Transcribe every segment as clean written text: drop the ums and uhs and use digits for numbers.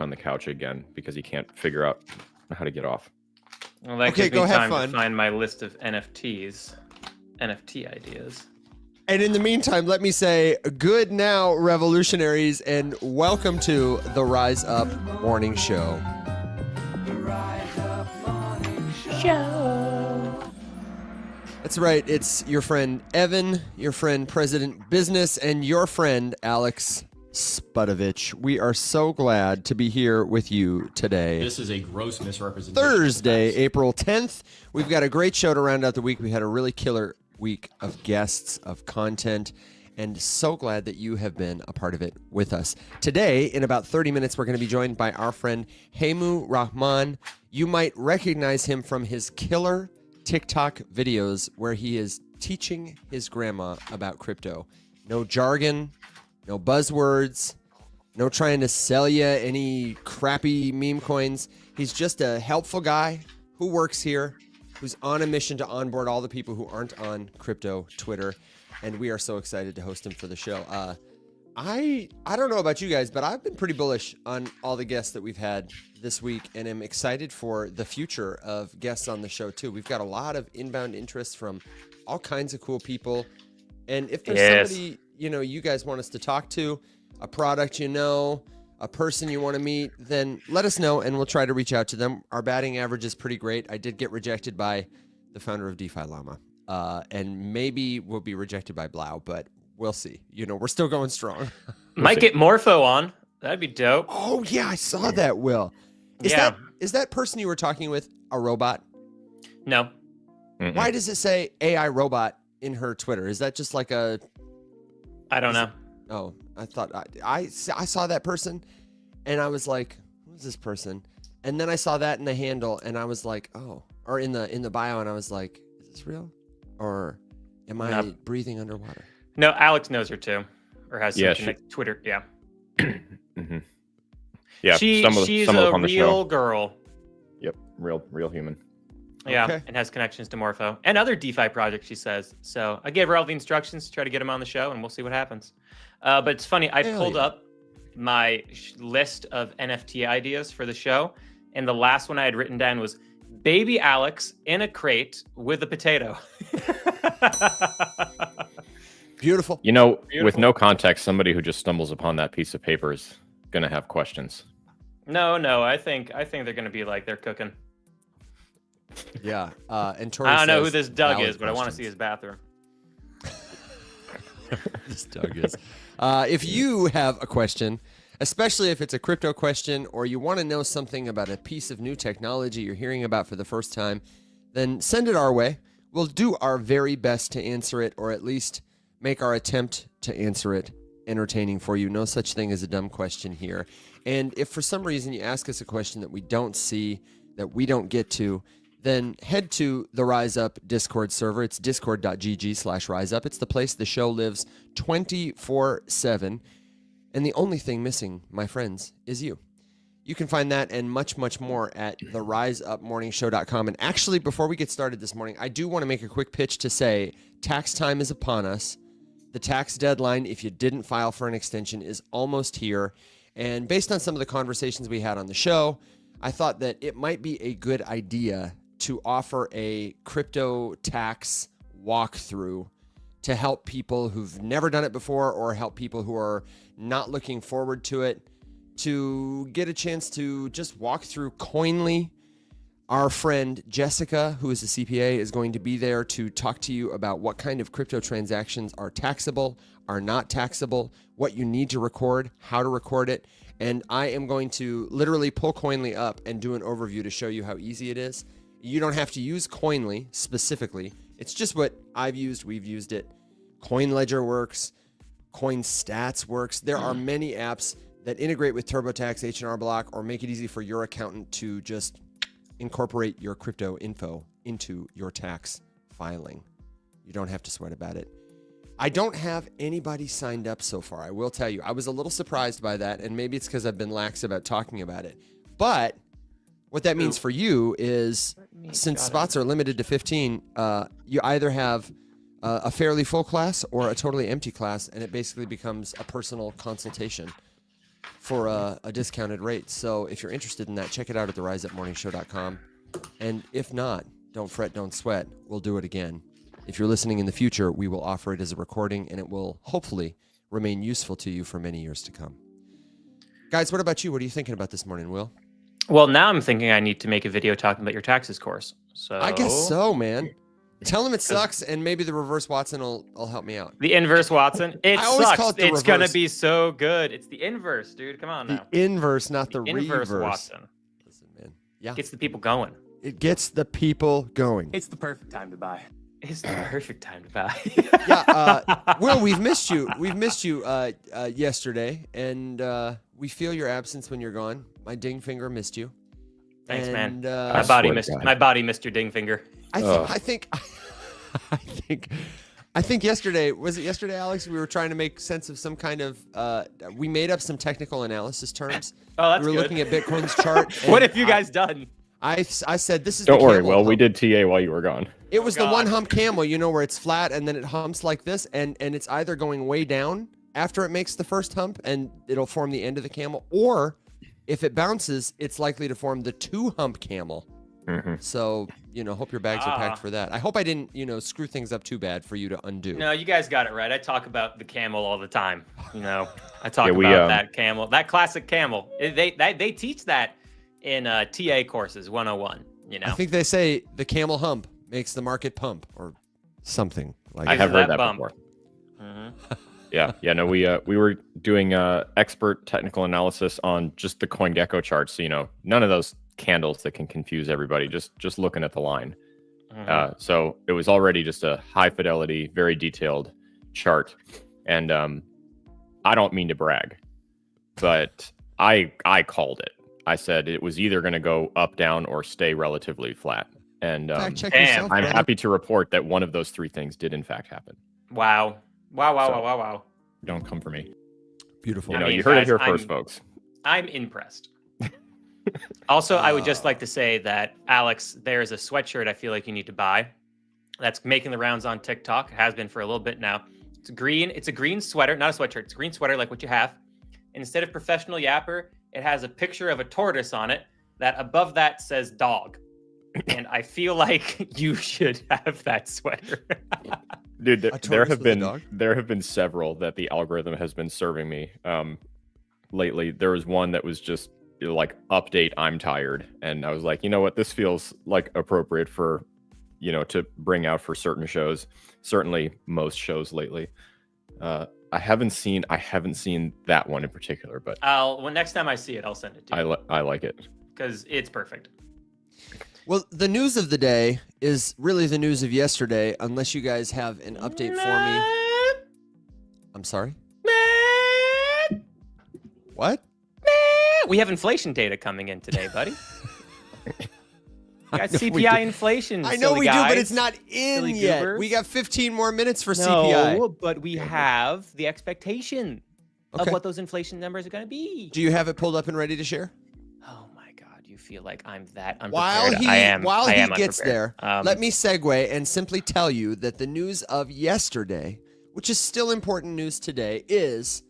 on the couch again because he can't figure out how to get off. Well, that gives me time to find my list of NFT ideas. And in the meantime, let me say good now, revolutionaries, and welcome to the Rise Up Morning Show. The Rise Up Morning Show. That's right. It's your friend Evan, your friend President Business, and your friend Alex Spudovich. We are so glad to be here with you today. This is a gross misrepresentation. Thursday, April 10th. We've got a great show to round out the week. We had a really killer week of guests, of content, and so glad that you have been a part of it with us. Today, in about 30 minutes, we're going to be joined by our friend Hemu Rahman. You might recognize him from his killer TikTok videos where he is teaching his grandma about crypto. No jargon, no buzzwords, no trying to sell you any crappy meme coins. He's just a helpful guy who works here, who's on a mission to onboard all the people who aren't on crypto Twitter, and we are so excited to host him for the show. I don't know about you guys, but I've been pretty bullish on all the guests that we've had this week, and am excited for the future of guests on the show too. We've got a lot of inbound interest from all kinds of cool people, and if there's somebody you guys want us to talk to, a product a person you want to meet, then let us know and we'll try to reach out to them. Our batting average is pretty great. I did get rejected by the founder of DeFi Llama, and maybe we'll be rejected by Blau, but we'll see. We're still going strong. Might get MORPHO on. That'd be dope. Oh yeah, I saw that, Will. Is that person you were talking with a robot? No. Mm-mm. Why does it say AI robot in her Twitter? Is that just like a... I don't know. Oh, I thought I saw that person, and I was like, "Who's this person?" And then I saw that in the handle, and I was like, "Oh," or in the bio, and I was like, "Is this real, or am I breathing underwater?" No, Alex knows her too, or has some Twitter. Yeah. Mm-hmm. Yeah, she's a real girl. Yep, real human. Yeah, okay. And has connections to MORPHO and other DeFi projects, she says. So I gave her all the instructions to try to get him on the show, and we'll see what happens. But it's funny, I pulled up my list of NFT ideas for the show, and the last one I had written down was Baby Alex in a crate with a potato. Beautiful. With no context, somebody who just stumbles upon that piece of paper is going to have questions. No, I think they're going to be like, they're cooking. Yeah, and Tori I don't know says who this Doug is, but questions. I want to see his bathroom. This Doug is. If you have a question, especially if it's a crypto question, or you want to know something about a piece of new technology you're hearing about for the first time, then send it our way. We'll do our very best to answer it, or at least make our attempt to answer it entertaining for you. No such thing as a dumb question here. And if for some reason you ask us a question that we don't see, that we don't get to, then head to the Rise Up Discord server. It's discord.gg/riseup. It's the place the show lives 24/7. And the only thing missing, my friends, is you. You can find that and much, much more at theriseupmorningshow.com. And actually, before we get started this morning, I do want to make a quick pitch to say tax time is upon us. The tax deadline, if you didn't file for an extension, is almost here. And based on some of the conversations we had on the show, I thought that it might be a good idea to offer a crypto tax walkthrough to help people who've never done it before, or help people who are not looking forward to it, to get a chance to just walk through Coinly. Our friend Jessica, who is a CPA, is going to be there to talk to you about what kind of crypto transactions are taxable, are not taxable, what you need to record, how to record it. And I am going to literally pull Coinly up and do an overview to show you how easy it is. You don't have to use Coinly specifically. It's just what I've used. We've used it. CoinLedger works. CoinStats works. There are many apps that integrate with TurboTax, H&R Block, or make it easy for your accountant to just incorporate your crypto info into your tax filing. You don't have to sweat about it. I don't have anybody signed up so far. I will tell you, I was a little surprised by that, and maybe it's because I've been lax about talking about it. But what that means for you is, since spots are limited to 15, you either have a fairly full class or a totally empty class, and it basically becomes a personal consultation. for a discounted rate. So if you're interested in that, check it out at theriseupmorningshow.com. And if not, don't fret, don't sweat. We'll do it again. If you're listening in the future, we will offer it as a recording, and it will hopefully remain useful to you for many years to come. Guys, what about you? What are you thinking about this morning, Will? Well, now I'm thinking I need to make a video talking about your taxes course. So I guess so, man. Tell him it sucks, and maybe the reverse Watson will help me out. The inverse Watson. It I always sucks. call it the It's going to reverse. be so good. It's the inverse, dude. Come on now. The inverse, not the Inverse reverse. Watson. Listen, man. Yeah. Gets the people going. It gets the people going. It's the perfect time to buy. It's the perfect time to buy. Yeah, Will, we've missed you. We've missed you yesterday, and we feel your absence when you're gone. My ding finger missed you. Thanks, And, man. I swear to God. My body missed your ding finger. I think yesterday, was it yesterday, Alex? We were trying to make sense of some kind of. We made up some technical analysis terms. Oh, that's We were good. looking at Bitcoin's chart. What and have you guys done? I said this is. Don't the worry, camel Will. We hump. did TA while you were gone. It was the God. one hump camel, where it's flat and then it humps like this, and it's either going way down after it makes the first hump and it'll form the end of the camel, or if it bounces, it's likely to form the two hump camel. Mm-hmm. So, hope your bags are packed for that. I hope I didn't, screw things up too bad for you to undo. No, you guys got it right. I talk about the camel all the time. I talk Yeah, we, about that camel, that classic camel. They teach that in TA courses 101. I think they say the camel hump makes the market pump or something like I that. have read that bump. before. Mhm. Yeah. No, we were doing expert technical analysis on just the CoinGecko charts. So, none of those candles that can confuse everybody. Just looking at the line. Mhm. So it was already just a high fidelity, very detailed chart. And I don't mean to brag, but I called it. I said it was either going to go up, down, or stay relatively flat. And Fact check Damn. yourself, I'm brother. happy to report that one of those three things did in fact happen. Wow. Don't come for me. Beautiful. I mean, You heard it guys, here first, folks. I'm impressed. Also, I would just like to say that, Alex, there's a sweatshirt I feel like you need to buy that's making the rounds on TikTok. It has been for a little bit now. It's a green sweater, not a sweatshirt. It's a green sweater like what you have. And instead of professional yapper, it has a picture of a tortoise on it that above that says dog. And I feel like you should have that sweater. Dude, A tortoise with a dog? there have been several that the algorithm has been serving me lately. There was one that was just like update I'm tired, and I was like, you know what, this feels like appropriate for to bring out for certain shows, certainly most shows lately. I haven't seen that one in particular, but Next time I see it, I'll send it to you I like it. because it's perfect. Well, the news of the day is really the news of yesterday, unless you guys have an update for me. I'm sorry? What? We have inflation data coming in today, buddy. Got know we CPI do. inflation. I know silly we do, but guys. it's not in Silly yet. goobers. We got 15 more minutes for CPI. No, but we have the expectation Okay. of what those inflation numbers are going to be. Do you have it pulled up and ready to share? Oh my God, you feel like I'm that unprepared. While he I am gets there, unprepared. let me segue and simply tell you that the news of yesterday, which is still important news today, is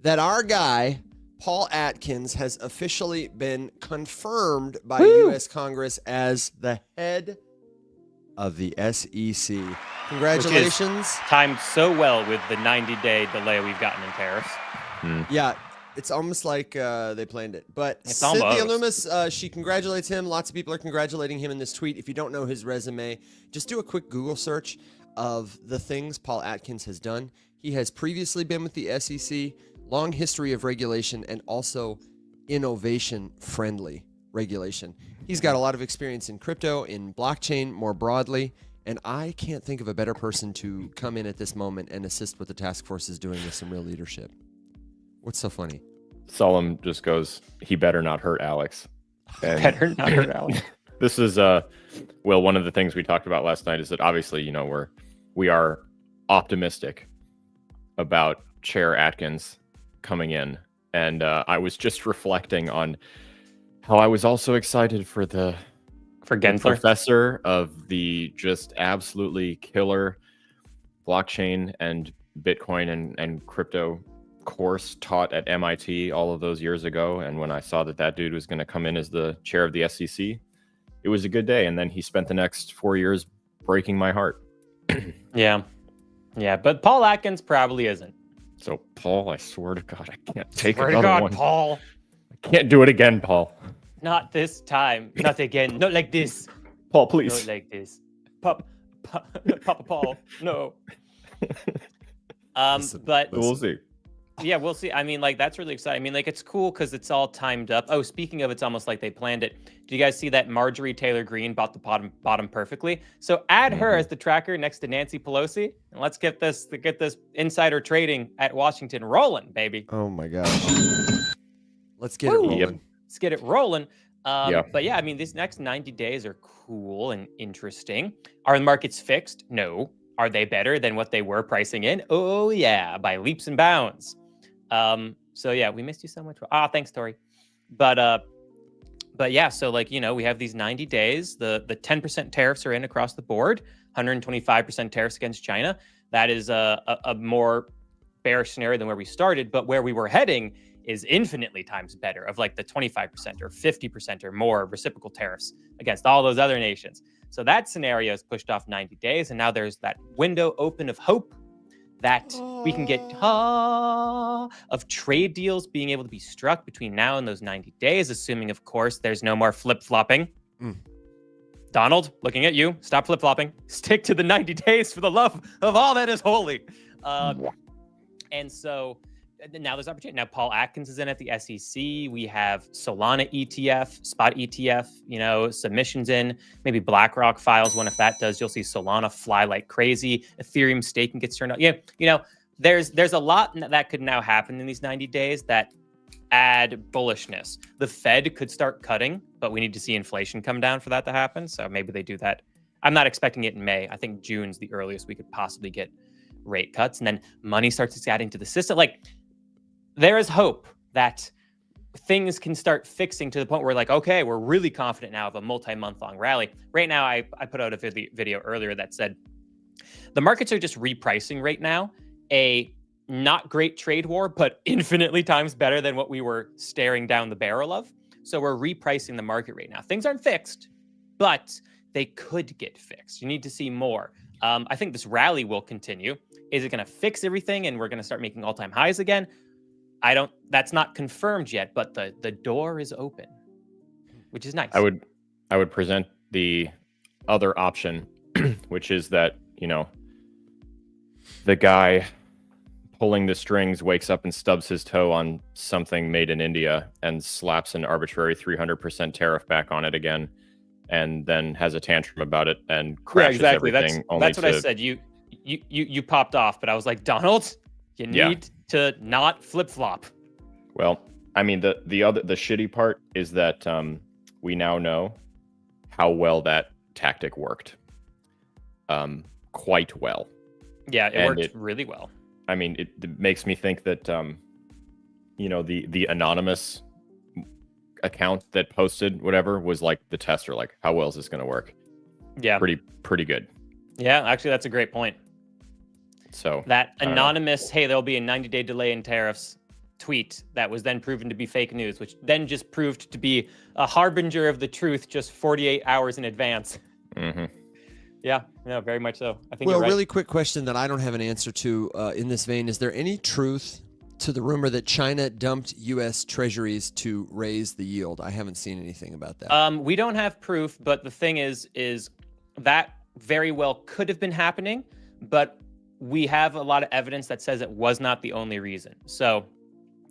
that our guy Paul Atkins has officially been confirmed by U.S. Congress as the head of the SEC. Congratulations. timed so well with the 90-day delay we've gotten in tariffs. Yeah, it's almost like they planned it. But It's Cynthia almost. Loomis, she congratulates him. Lots of people are congratulating him in this tweet. If you don't know his resume, just do a quick Google search of the things Paul Atkins has done. He has previously been with the SEC, long history of regulation, and also innovation-friendly regulation. He's got a lot of experience in crypto, in blockchain more broadly, and I can't think of a better person to come in at this moment and assist what the task force is doing with some real leadership. What's so funny? Solemn just goes, he better not hurt Alex. And Better not hurt Alex. this is well, one of the things we talked about last night is that obviously, we are optimistic about Chair Atkins coming in. And I was just reflecting on how I was also excited for the Gensler. professor of the just absolutely killer blockchain and Bitcoin and crypto course taught at MIT all of those years ago, and when I saw that dude was going to come in as the chair of the SEC, it was a good day. And then he spent the next 4 years breaking my heart. Yeah, but Paul Atkins probably isn't. So Paul, I swear to God, I can't take Swear to another God, one. Paul. I can't do it again, Paul. Not this time. Not again. Not like this. Paul, please. Not like this. Papa Paul. No. But We'll see. yeah, we'll see. I mean, like, that's really exciting. I mean, like, it's cool because it's all timed up. Oh, speaking of, it's almost like they planned it. Do you guys see that Marjorie Taylor Greene bought the bottom perfectly? So add her as the tracker next to Nancy Pelosi, and let's get this insider trading at Washington rolling, baby. Oh my gosh. Let's get it Woo! rolling. Yep. Let's get it rolling. Yeah. But yeah, I mean, these next 90 days are cool and interesting. Are the markets fixed? No. Are they better than what they were pricing in? Oh yeah, by leaps and bounds. So yeah, we missed you so much. Thanks, Tori. But yeah, so like, we have these 90 days. The 10% tariffs are in across the board, 125% tariffs against China. That is a more bearish scenario than where we started, but where we were heading is infinitely times better, of like the 25% or 50% or more reciprocal tariffs against all those other nations. So that scenario is pushed off 90 days, and now there's that window open of hope that we can get of trade deals being able to be struck between now and those 90 days, assuming, of course, there's no more flip-flopping. Donald, looking at you, stop flip-flopping. Stick to the 90 days for the love of all that is holy. And so now there's opportunity. Now Paul Atkins is in at the SEC. We have Solana ETF, spot ETF, submissions in. Maybe BlackRock files one. If that does, you'll see Solana fly like crazy. Ethereum staking gets turned on. Yeah, there's a lot that could now happen in these 90 days that add bullishness. The Fed could start cutting, but we need to see inflation come down for that to happen. So maybe they do that. I'm not expecting it in May. I think June's the earliest we could possibly get rate cuts, and then money starts adding to the system. Like, there is hope that things can start fixing to the point where, like, okay, we're really confident now of a multi-month long rally. Right now, I put out a video earlier that said the markets are just repricing right now a not great trade war, but infinitely times better than what we were staring down the barrel of. So we're repricing the market right now. Things aren't fixed, but they could get fixed. You need to see more. I think this rally will continue. Is it going to fix everything and we're going to start making all-time highs again? That's not confirmed yet, but the door is open, which is nice. I would present the other option, which is that, the guy pulling the strings wakes up and stubs his toe on something made in India and slaps an arbitrary 300% tariff back on it again, and then has a tantrum about it and crashes everything. That's what I said. You popped off, but I was like, Donald, you need to not flip-flop. Well, I mean, the shitty part is that we now know how well that tactic worked. Quite well. Yeah, it worked really well. I mean, it makes me think that the anonymous account that posted whatever was like the tester, like, how well is this going to work? Yeah, pretty good. Yeah, actually, that's a great point. So that anonymous, hey, there'll be a 90-day delay in tariffs tweet that was then proven to be fake news, which then just proved to be a harbinger of the truth just 48 hours in advance. Mm-hmm. Yeah, no, very much so. I think. Well, you're right. Really quick question that I don't have an answer to in this vein. Is there any truth to the rumor that China dumped U.S. treasuries to raise the yield? I haven't seen anything about that. We don't have proof, but the thing is that very well could have been happening, but we have a lot of evidence that says it was not the only reason. So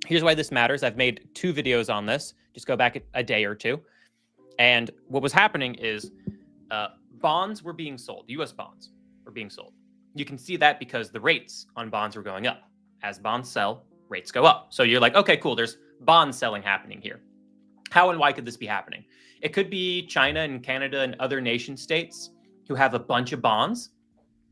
here's why this matters. I've made 2 videos on this. Just go back a day or 2. And what was happening is bonds were being sold. U.S. bonds were being sold. You can see that because the rates on bonds were going up. As bonds sell, rates go up. So you're like, okay, cool, there's bond selling happening here. How and why could this be happening? It could be China and Canada and other nation states who have a bunch of bonds,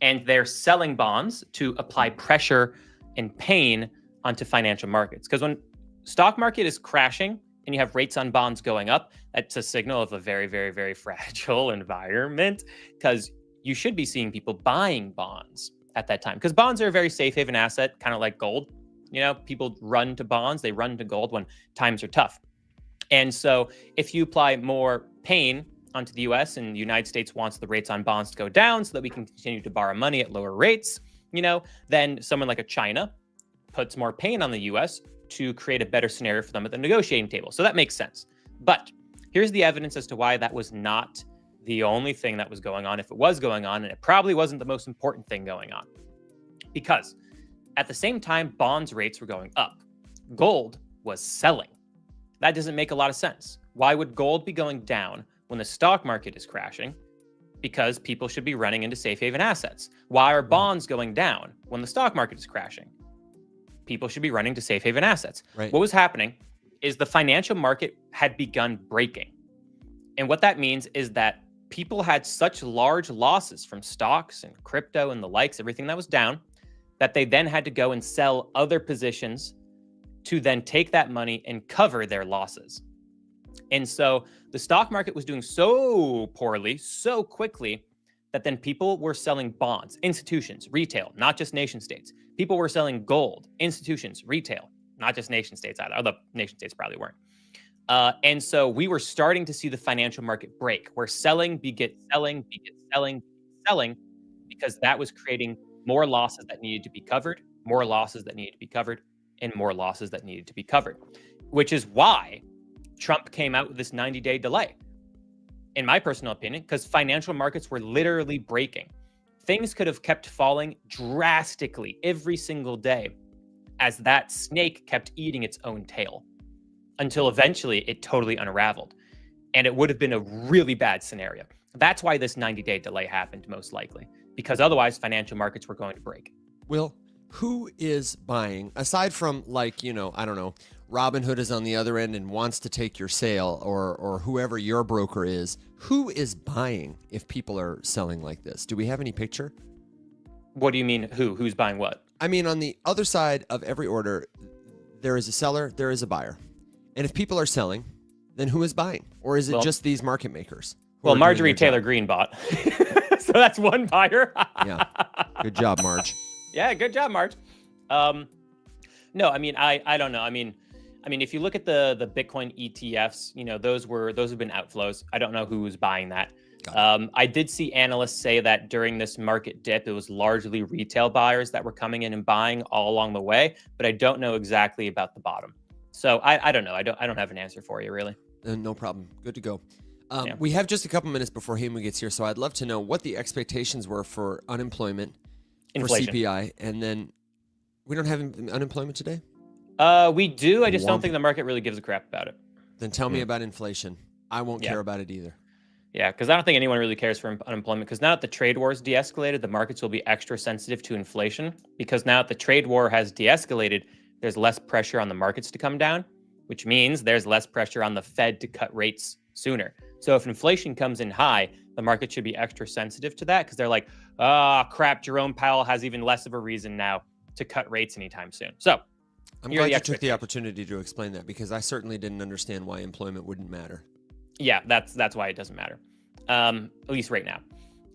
and they're selling bonds to apply pressure and pain onto financial markets. Because when stock market is crashing and you have rates on bonds going up, that's a signal of a very, very, very fragile environment, because you should be seeing people buying bonds at that time, because bonds are a very safe haven asset, kind of like gold. You know, people run to bonds, they run to gold when times are tough. And so if you apply more pain onto the US and the United States wants the rates on bonds to go down so that we can continue to borrow money at lower rates, you know, then someone like a China puts more pain on the US to create a better scenario for them at the negotiating table. So that makes sense. But here's the evidence as to why that was not the only thing that was going on, if it was going on, and it probably wasn't the most important thing going on. Because at the same time, bonds rates were going up. Gold was selling. That doesn't make a lot of sense. Why would gold be going down when the stock market is crashing? Because people should be running into safe haven assets. Why are bonds going down when the stock market is crashing? People should be running to safe haven assets. Right. What was happening is the financial market had begun breaking. And what that means is that people had such large losses from stocks and crypto and the likes, everything that was down, that they then had to go and sell other positions to then take that money and cover their losses. And so the stock market was doing so poorly, so quickly, that then people were selling bonds, institutions, retail, not just nation states. People were selling gold, institutions, retail, not just nation states either. Although nation states probably weren't. And so we were starting to see the financial market break, where selling beget selling, beget selling, selling, because that was creating more losses that needed to be covered, more losses that needed to be covered, and more losses that needed to be covered, which is why Trump came out with this 90-day delay, in my personal opinion, because financial markets were literally breaking. Things could have kept falling drastically every single day as that snake kept eating its own tail until eventually it totally unraveled. And it would have been a really bad scenario. That's why this 90-day delay happened, most likely, because otherwise financial markets were going to break. Will, who is buying, aside from, like, you know, I don't know, Robinhood is on the other end and wants to take your sale, or whoever your broker is, who is buying if people are selling like this? Do we have any picture? What do you mean, who? Who's buying what? I mean, on the other side of every order, there is a seller, there is a buyer. And if people are selling, then who is buying? Or is it just these market makers? Well, Marjorie Taylor Greene bought. So that's one buyer. Yeah. Good job, Marge. Yeah, good job, Marge. No, I mean, I don't know. I mean, if you look at the Bitcoin ETFs, you know, those have been outflows. I don't know who's buying that. I did see analysts say that during this market dip, it was largely retail buyers that were coming in and buying all along the way, but I don't know exactly about the bottom. So I don't know. I don't have an answer for you, really. No problem. Good to go. Yeah. We have just a couple minutes before Hemu gets here, so I'd love to know what the expectations were for unemployment, Inflation. for CPI, and then we don't have unemployment today? We do. I just don't think the market really gives a crap about it. Then tell me about inflation. I won't care about it either. Yeah, because I don't think anyone really cares for unemployment, because now that the trade war is de-escalated, the markets will be extra sensitive to inflation, because now that the trade war has de-escalated, there's less pressure on the markets to come down, which means there's less pressure on the Fed to cut rates sooner. So if inflation comes in high, the market should be extra sensitive to that, because they're like, crap, Jerome Powell has even less of a reason now to cut rates anytime soon. So I'm glad you took the opportunity to explain that, because I certainly didn't understand why employment wouldn't matter. Yeah, that's why it doesn't matter, at least right now.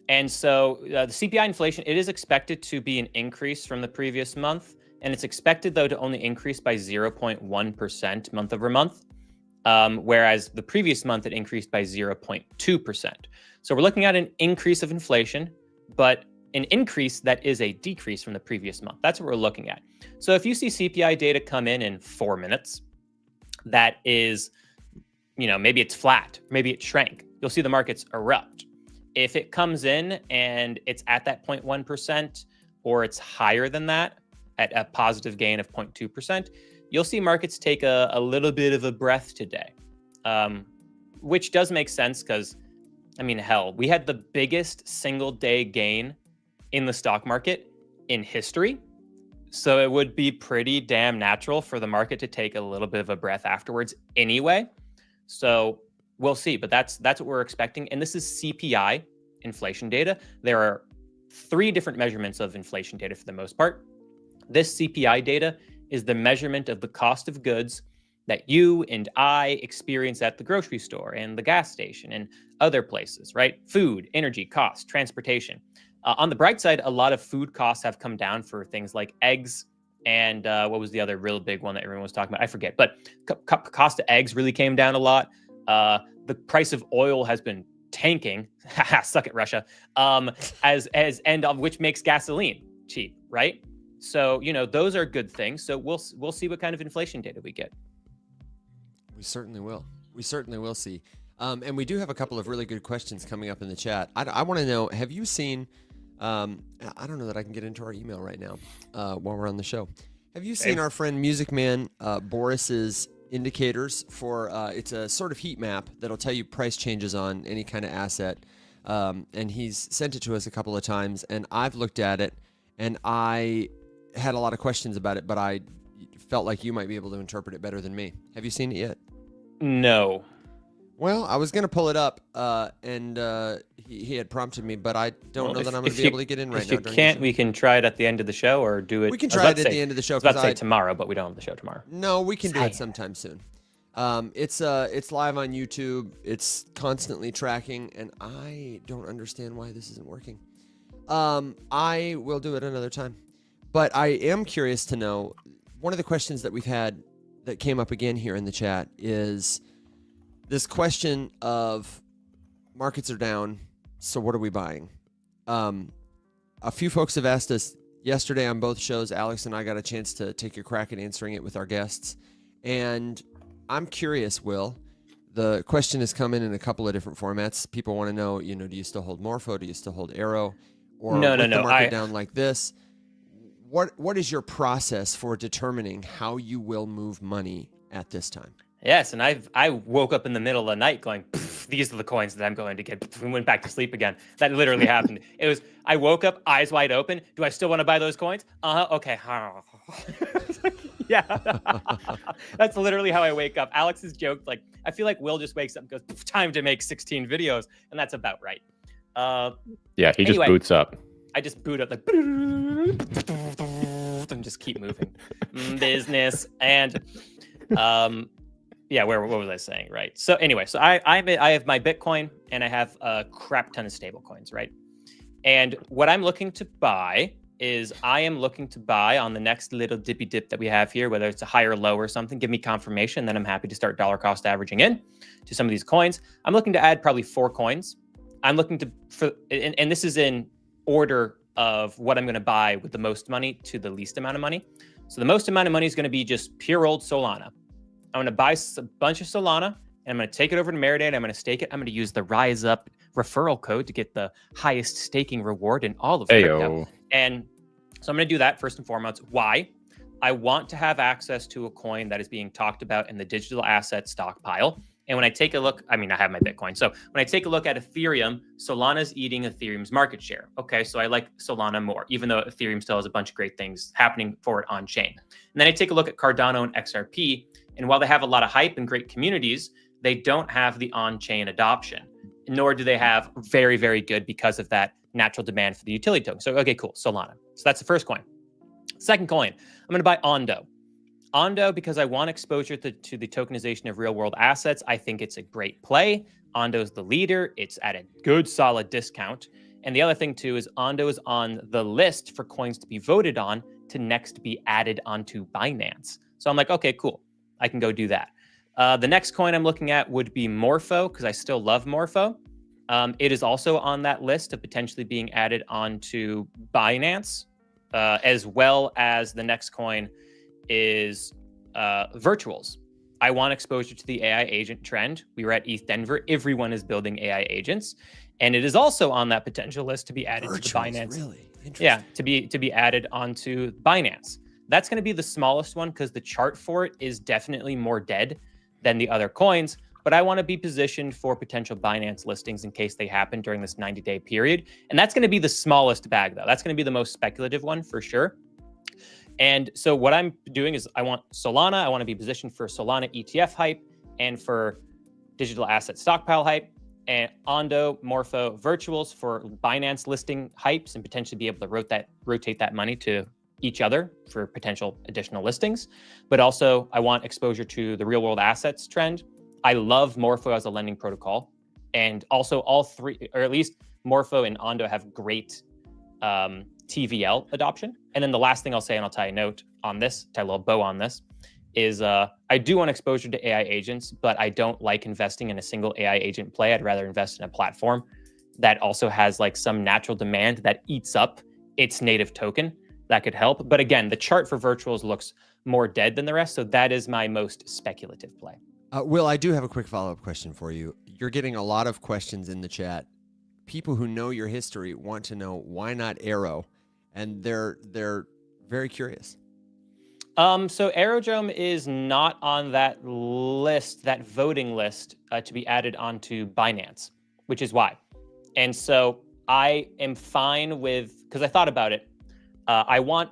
And so the CPI inflation, it is expected to be an increase from the previous month. And it's expected, though, to only increase by 0.1% month over month, whereas the previous month it increased by 0.2%. So we're looking at an increase of inflation, but an increase that is a decrease from the previous month. That's what we're looking at. So if you see CPI data come in 4 minutes, that is, you know, maybe it's flat, maybe it shrank, you'll see the markets erupt. If it comes in and it's at that 0.1% or it's higher than that, at a positive gain of 0.2%, you'll see markets take a little bit of a breath today, which does make sense because, I mean, hell, we had the biggest single day gain in the stock market in history. So it would be pretty damn natural for the market to take a little bit of a breath afterwards anyway. So we'll see, but that's what we're expecting. And this is CPI inflation data. There are 3 different measurements of inflation data for the most part. This CPI data is the measurement of the cost of goods that you and I experience at the grocery store and the gas station and other places, right? Food, energy costs, transportation. On the bright side, a lot of food costs have come down for things like eggs And what was the other real big one that everyone was talking about? I forget. But cost of eggs really came down a lot. The price of oil has been tanking. Suck it, Russia. Which makes gasoline cheap, right? So those are good things. So we'll see what kind of inflation data we get. We certainly will. We certainly will see. And we do have a couple of really good questions coming up in the chat. I want to know, have you seen, I don't know that I can get into our email right now while we're on the show. Have you seen our friend Music Man Boris's indicators for, it's a sort of heat map that'll tell you price changes on any kind of asset. And he's sent it to us a couple of times, and I've looked at it, and I had a lot of questions about it, but I felt like you might be able to interpret it better than me. Have you seen it yet? No. Well, I was going to pull it up, and he had prompted me, but I don't know that I'm going to be able to get in right now. If you can't, we can try it at the end of the show, or do it. We can try it at the end of the show. I was about to say tomorrow, but we don't have the show tomorrow. No, we can do it sometime soon. It's live on YouTube. It's constantly tracking, and I don't understand why this isn't working. I will do it another time. But I am curious to know, one of the questions that we've had that came up again here in the chat is this question of markets are down, so what are we buying? A few folks have asked us yesterday on both shows. Alex and I got a chance to take a crack at answering it with our guests. And I'm curious, Will. The question has come in a couple of different formats. People want to know, do you still hold MORPHO? Do you still hold AERO? Or no. the market down like this? What is your process for determining how you will move money at this time? Yes, and I woke up in the middle of the night going, these are the coins that I'm going to get. We went back to sleep again. That literally happened. I woke up, eyes wide open. Do I still want to buy those coins? Okay. Yeah. That's literally how I wake up. Alex's joke, I feel like Will just wakes up and goes, time to make 16 videos. And that's about right. He just boots up. I just boot up and just keep moving. Business. And what was I saying? Right. So anyway, I have my Bitcoin and I have a crap ton of stable coins, right? And what I'm looking to buy is I am looking to buy on the next little dippy dip that we have here, whether it's a high or low or something, give me confirmation, then I'm happy to start dollar cost averaging in to some of these coins. I'm looking to add probably 4 coins. I'm looking and this is in order of what I'm going to buy with the most money to the least amount of money. So the most amount of money is going to be just pure old Solana. I'm going to buy a bunch of Solana, and I'm going to take it over to Meridate. I'm going to stake it. I'm going to use the Rise Up referral code to get the highest staking reward in all of crypto. And so I'm going to do that first and foremost. Why? I want to have access to a coin that is being talked about in the digital asset stockpile. And when I take a look, I have my Bitcoin. So when I take a look at Ethereum, Solana's eating Ethereum's market share. Okay, so I like Solana more, even though Ethereum still has a bunch of great things happening for it on chain. And then I take a look at Cardano and XRP. And while they have a lot of hype and great communities, they don't have the on-chain adoption, nor do they have very, very good because of that natural demand for the utility token. So, okay, cool, Solana. So that's the first coin. Second coin, I'm going to buy Ondo. Ondo, because I want exposure to the tokenization of real-world assets. I think it's a great play. Ondo's the leader. It's at a good, solid discount. And the other thing, too, is Ondo is on the list for coins to be voted on to next be added onto Binance. So I'm like, okay, cool. I can go do that. The next coin I'm looking at would be MORPHO, because I still love MORPHO. It is also on that list of potentially being added onto Binance, as well as the next coin is virtuals. I want exposure to the AI agent trend. We were at ETH Denver. Everyone is building AI agents. And it is also on that potential list to be added to the Binance. Really? Interesting. Yeah, to be added onto Binance. That's going to be the smallest one because the chart for it is definitely more dead than the other coins. But I want to be positioned for potential Binance listings in case they happen during this 90-day period. And that's going to be the smallest bag, though. That's going to be the most speculative one for sure. And so what I'm doing is I want Solana. I want to be positioned for Solana ETF hype and for digital asset stockpile hype, and Ondo, MORPHO, virtuals for Binance listing hypes and potentially be able to rotate that money to each other for potential additional listings. But also I want exposure to the real world assets trend. I love MORPHO as a lending protocol. And also all three, or at least MORPHO and Ondo, have great TVL adoption. And then the last thing I'll say, and I'll tie a note on this, tie a little bow on this, is I do want exposure to AI agents, but I don't like investing in a single AI agent play. I'd rather invest in a platform that also has like some natural demand that eats up its native token. That could help. But again, the chart for virtuals looks more dead than the rest. So that is my most speculative play. Will, I do have a quick follow-up question for you. You're getting a lot of questions in the chat. People who know your history want to know why not AERO, and they're very curious. So Aerodrome is not on that list, that voting list, to be added onto Binance, which is why. And so I am fine with, because I thought about it, I want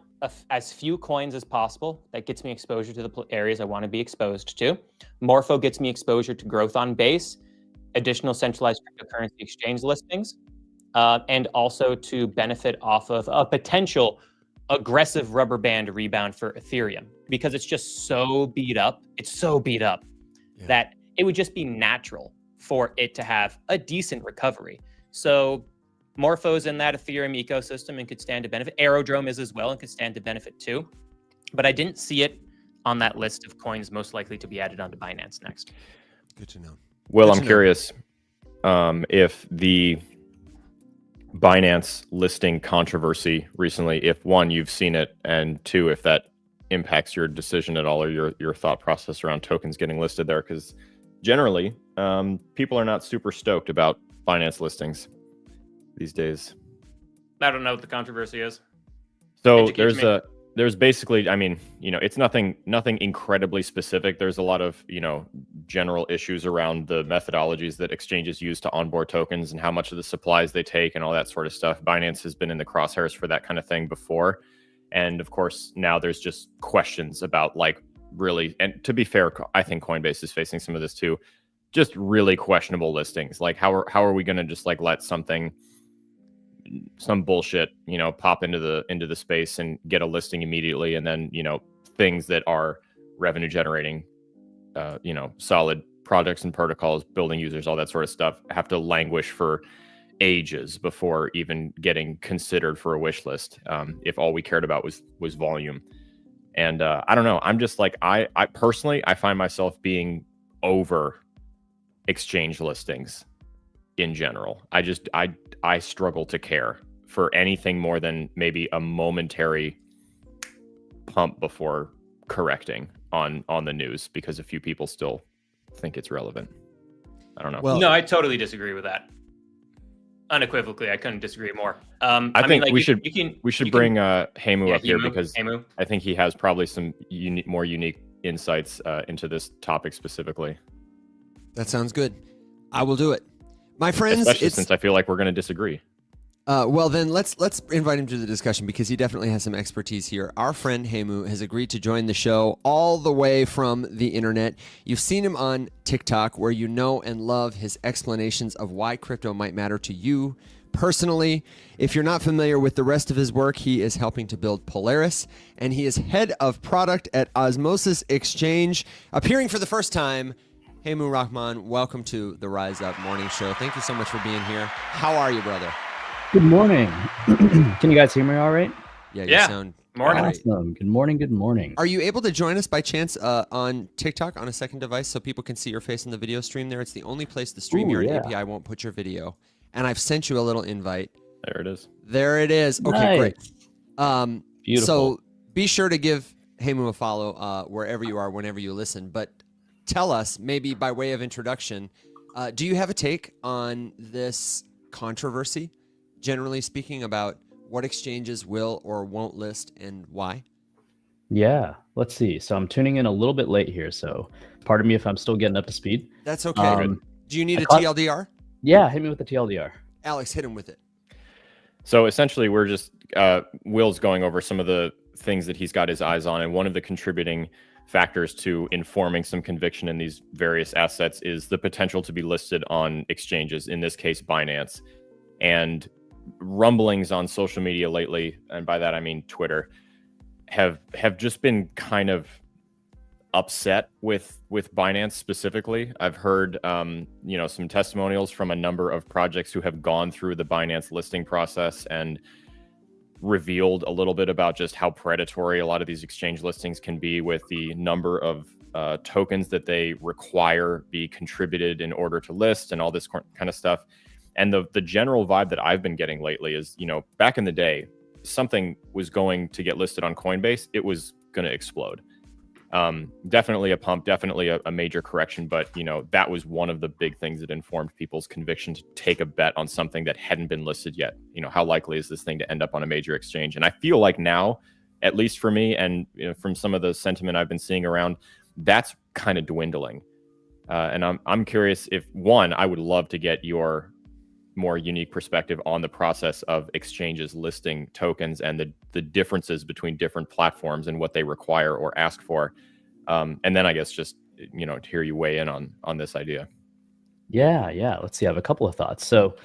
as few coins as possible. That gets me exposure to the areas I want to be exposed to. MORPHO gets me exposure to growth on base, additional centralized cryptocurrency exchange listings, and also to benefit off of a potential aggressive rubber band rebound for Ethereum, because it's just so beat up. It's so beat up that it would just be natural for it to have a decent recovery. So MORPHO's in that Ethereum ecosystem and could stand to benefit. Aerodrome is as well and could stand to benefit too. But I didn't see it on that list of coins most likely to be added onto Binance next. Good to know. Well, I'm curious if the Binance listing controversy recently, if one, you've seen it, and two, if that impacts your decision at all or your thought process around tokens getting listed there, because generally people are not super stoked about Binance listings these days. I don't know what the controversy is. So there's basically, I mean, it's nothing incredibly specific. There's a lot of, general issues around the methodologies that exchanges use to onboard tokens and how much of the supplies they take and all that sort of stuff. Binance has been in the crosshairs for that kind of thing before. And of course, now there's just questions about really, and to be fair, I think Coinbase is facing some of this too, just really questionable listings. Like how are we going to just let some bullshit, pop into the space and get a listing immediately, and then things that are revenue generating, solid projects and protocols, building users, all that sort of stuff, have to languish for ages before even getting considered for a wish list. If all we cared about was volume, and I don't know. I'm just I personally find myself being over exchange listings in general. I struggle to care for anything more than maybe a momentary pump before correcting on the news, because a few people still think it's relevant. I don't know. Well, no, I totally disagree with that. Unequivocally, I couldn't disagree more. I think we should bring Hemu up here, because I think he has probably some more unique insights into this topic specifically. That sounds good. I will do it. My friends, especially since I feel like we're going to disagree. Well, then let's invite him to the discussion, because he definitely has some expertise here. Our friend Hemu has agreed to join the show all the way from the internet. You've seen him on TikTok, where you know and love his explanations of why crypto might matter to you personally. If you're not familiar with the rest of his work, he is helping to build Polaris, and he is head of product at Osmosis Exchange. Appearing for the first time, Hemu Rahman, welcome to the Rise Up Morning Show. Thank you so much for being here. How are you, brother? Good morning. Can you guys hear me all right? Yeah, you sound morning. Awesome. Good morning. Good morning. Are you able to join us by chance on TikTok on a second device so people can see your face in the video stream there? It's the only place the StreamYard API won't put your video. And I've sent you a little invite. There it is. There it is. Okay, great. Beautiful. So be sure to give Hemu a follow wherever you are, whenever you listen. But tell us, maybe by way of introduction, do you have a take on this controversy, generally speaking, about what exchanges will or won't list and why? Yeah, let's see. So I'm tuning in a little bit late here, so pardon me if I'm still getting up to speed. That's okay. Do you need a TLDR? Yeah, hit me with the TLDR. Alex, hit him with it. So essentially, we're just Will's going over some of the things that he's got his eyes on, and one of the contributing factors to informing some conviction in these various assets is the potential to be listed on exchanges, in this case Binance. And rumblings on social media lately, and by that I mean Twitter, have just been kind of upset with Binance specifically. I've heard some testimonials from a number of projects who have gone through the Binance listing process, and revealed a little bit about just how predatory a lot of these exchange listings can be with the number of tokens that they require be contributed in order to list and all this kind of stuff. And the general vibe that I've been getting lately is, back in the day, something was going to get listed on Coinbase, it was going to explode. Definitely a pump, definitely a major correction, but that was one of the big things that informed people's conviction to take a bet on something that hadn't been listed yet. How likely is this thing to end up on a major exchange? And I feel like now, at least for me, and from some of the sentiment I've been seeing around, that's kind of dwindling. And I'm curious if, one, I would love to get your more unique perspective on the process of exchanges listing tokens and the differences between different platforms and what they require or ask for. And then I guess just, to hear you weigh in on this idea. Yeah. Let's see. I have a couple of thoughts. So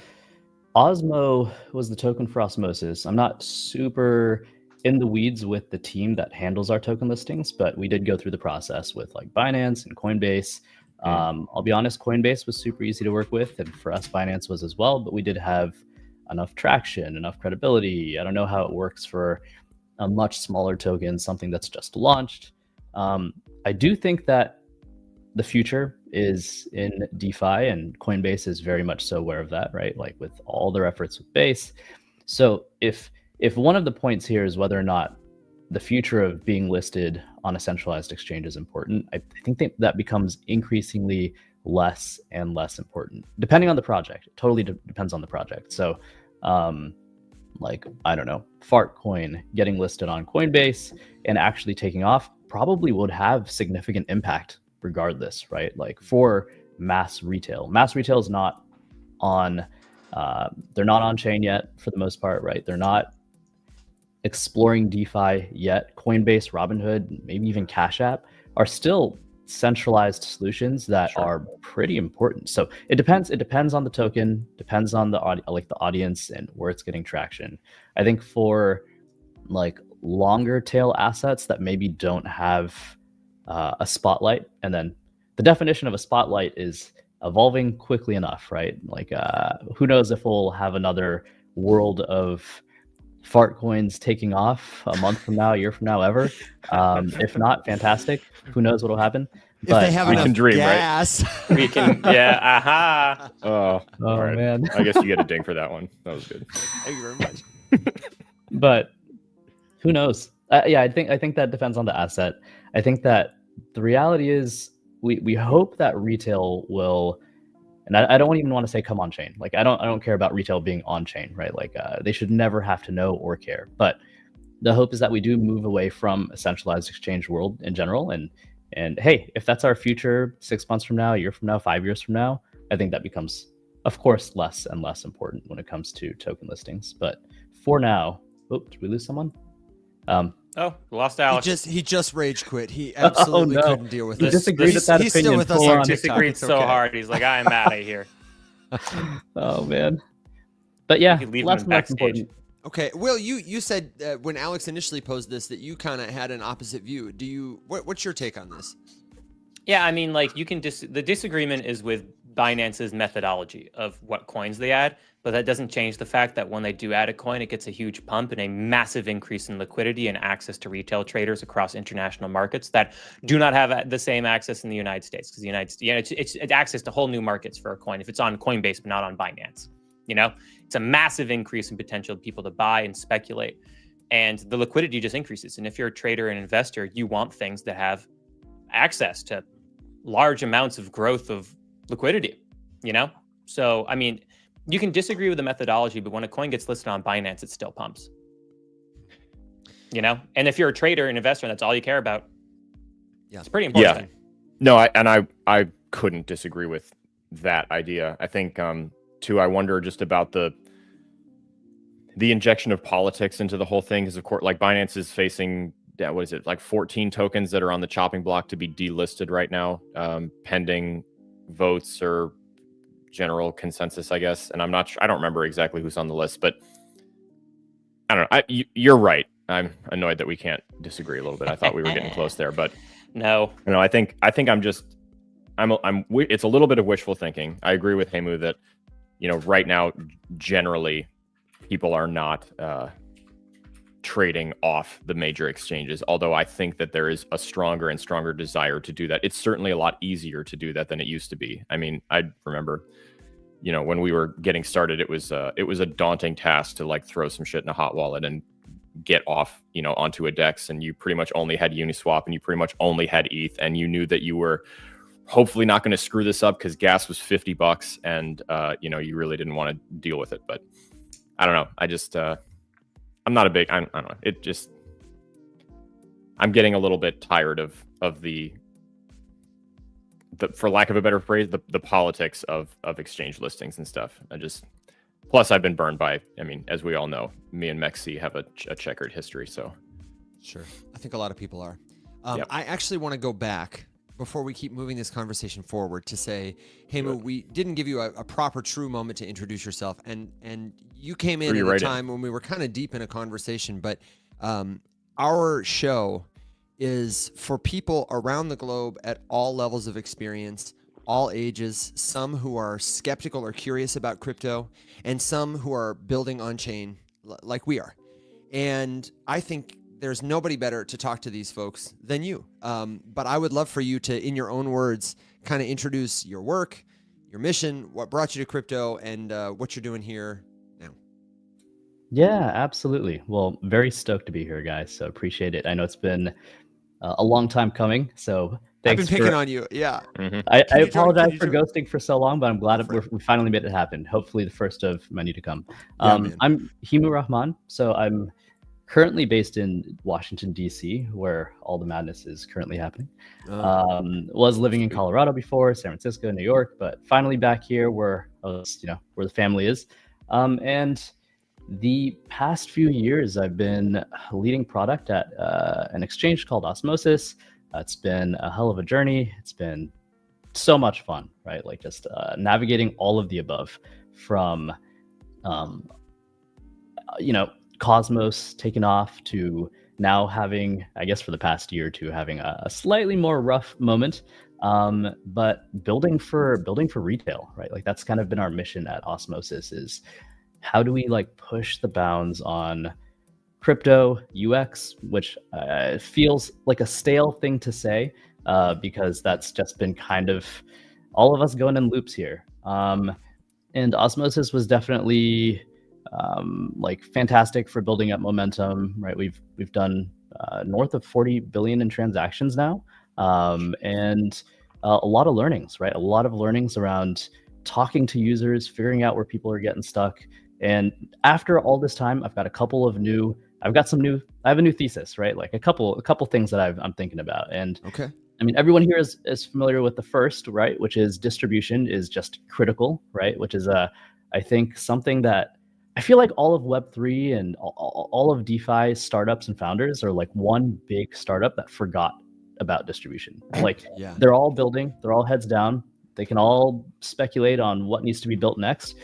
Osmo was the token for Osmosis. I'm not super in the weeds with the team that handles our token listings, but we did go through the process with like Binance and Coinbase. I'll be honest, Coinbase was super easy to work with, and for us, Binance was as well, but we did have enough traction, enough credibility. I don't know how it works for a much smaller token, something that's just launched. I do think that the future is in DeFi, and Coinbase is very much so aware of that, right? Like with all their efforts with Base. So if one of the points here is whether or not the future of being listed on a centralized exchange is important, I think that becomes increasingly less and less important, depending on the project. It totally depends on the project. So, I don't know, Fartcoin getting listed on Coinbase and actually taking off probably would have significant impact regardless, right? Like for mass retail. Mass retail is not on, they're not on chain yet for the most part, right? They're not exploring DeFi yet. Coinbase, Robinhood, maybe even Cash App are still centralized solutions that are pretty important. So it depends on the token, depends on the audience and where it's getting traction. I think for like longer tail assets that maybe don't have a spotlight, and then the definition of a spotlight is evolving quickly enough, right? Like who knows if we'll have another world of Fartcoins taking off a month from now, a year from now, ever. If not, fantastic. Who knows what'll happen? But if they have enough dream, gas, right? We can, yeah, aha. Oh right. Man. I guess you get a ding for that one. That was good. Thank you very much. But who knows? I think that depends on the asset. I think that the reality is we hope that retail will, and I don't even want to say come on chain. Like I don't care about retail being on chain, right? Like they should never have to know or care. But the hope is that we do move away from a centralized exchange world in general. And hey, if that's our future 6 months from now, a year from now, 5 years from now, I think that becomes, of course, less and less important when it comes to token listings. But for now, did we lose someone? We lost Alex. He just rage quit. He absolutely couldn't deal with He this. disagreed with that He's opinion. still with us full on on. TikTok. Disagreed It's so okay. hard. He's like, I am out of here. Oh man. But yeah, You could leave him less in most backstage. important. Okay, Will, you said when Alex initially posed this that you kind of had an opposite view. What's your take on this? Yeah, I mean, like you can the disagreement is with Binance's methodology of what coins they add, but that doesn't change the fact that when they do add a coin, it gets a huge pump and a massive increase in liquidity and access to retail traders across international markets that do not have the same access in the United States, because the United States, it's access to whole new markets for a coin if it's on Coinbase but not on Binance. It's a massive increase in potential people to buy and speculate, and the liquidity just increases. And if you're a trader and investor, you want things that have access to large amounts of growth of liquidity, So, I mean, you can disagree with the methodology, but when a coin gets listed on Binance, it still pumps, And if you're a trader and investor, and that's all you care about, it's pretty important. Yeah. No, I couldn't disagree with that idea. I think, too, I wonder just about the injection of politics into the whole thing, because of course, like Binance is facing, what is it, like 14 tokens that are on the chopping block to be delisted right now, pending votes or general consensus, I guess. And I'm not sure, I don't remember exactly who's on the list, but I don't know. You're right. I'm annoyed that we can't disagree a little bit. I thought we were getting close there, but No. I think it's a little bit of wishful thinking. I agree with Hemu that, right now, generally people are not trading off the major exchanges, although I think that there is a stronger and stronger desire to do that. It's certainly a lot easier to do that than it used to be. I mean, I remember, you know, when we were getting started, it was a daunting task to like throw some shit in a hot wallet and get off, you know, onto a DEX, and you pretty much only had Uniswap and you pretty much only had ETH, and you knew that you were hopefully not going to screw this up because gas was $50 and you know, you really didn't want to deal with it. But I don't know. I just I'm not a big, I don't know. It just, I'm getting a little bit tired of the for lack of a better phrase, the politics of exchange listings and stuff. Plus I've been burned by, I mean, as we all know, me and Mexi have a checkered history. So sure. I think a lot of people are. Yep. I actually want to go back before we keep moving this conversation forward to say, Hemu, we didn't give you a proper true moment to introduce yourself. And you came in at a time when we were kind of deep in a conversation, but our show is for people around the globe at all levels of experience, all ages, some who are skeptical or curious about crypto, and some who are building on chain like we are. And I think there's nobody better to talk to these folks than you. But I would love for you to, in your own words, kind of introduce your work, your mission, what brought you to crypto, and what you're doing here now. Yeah, absolutely. Well, very stoked to be here, guys. So appreciate it. I know it's been a long time coming. So thanks. I've been picking on you. Yeah. Mm-hmm. I apologize for ghosting for so long, but I'm glad we finally made it happen. Hopefully the first of many to come. I'm Hemu Rahman. So I'm currently based in Washington, D.C., where all the madness is currently happening. Was living in Colorado before, San Francisco, New York, but finally back here where where the family is. And the past few years, I've been leading product at an exchange called Osmosis. It's been a hell of a journey. It's been so much fun, right? Like just navigating all of the above from, Cosmos taking off to now having, I guess for the past year or two, having a slightly more rough moment, but building for retail, right? Like that's kind of been our mission at Osmosis is how do we like push the bounds on crypto UX, which feels like a stale thing to say because that's just been kind of all of us going in loops here. And Osmosis was definitely like fantastic for building up momentum, right? We've done north of 40 billion in transactions now, and a lot of learnings, right? A lot of learnings around talking to users, figuring out where people are getting stuck. And after all this time, I have a new thesis, right? Like a couple things that I'm thinking about. And okay. I mean, everyone here is familiar with the first, right? Which is distribution is just critical, right? Which is I think something that I feel like all of Web3 and all of DeFi startups and founders are like one big startup that forgot about distribution. Like they're all building, they're all heads down. They can all speculate on what needs to be built next,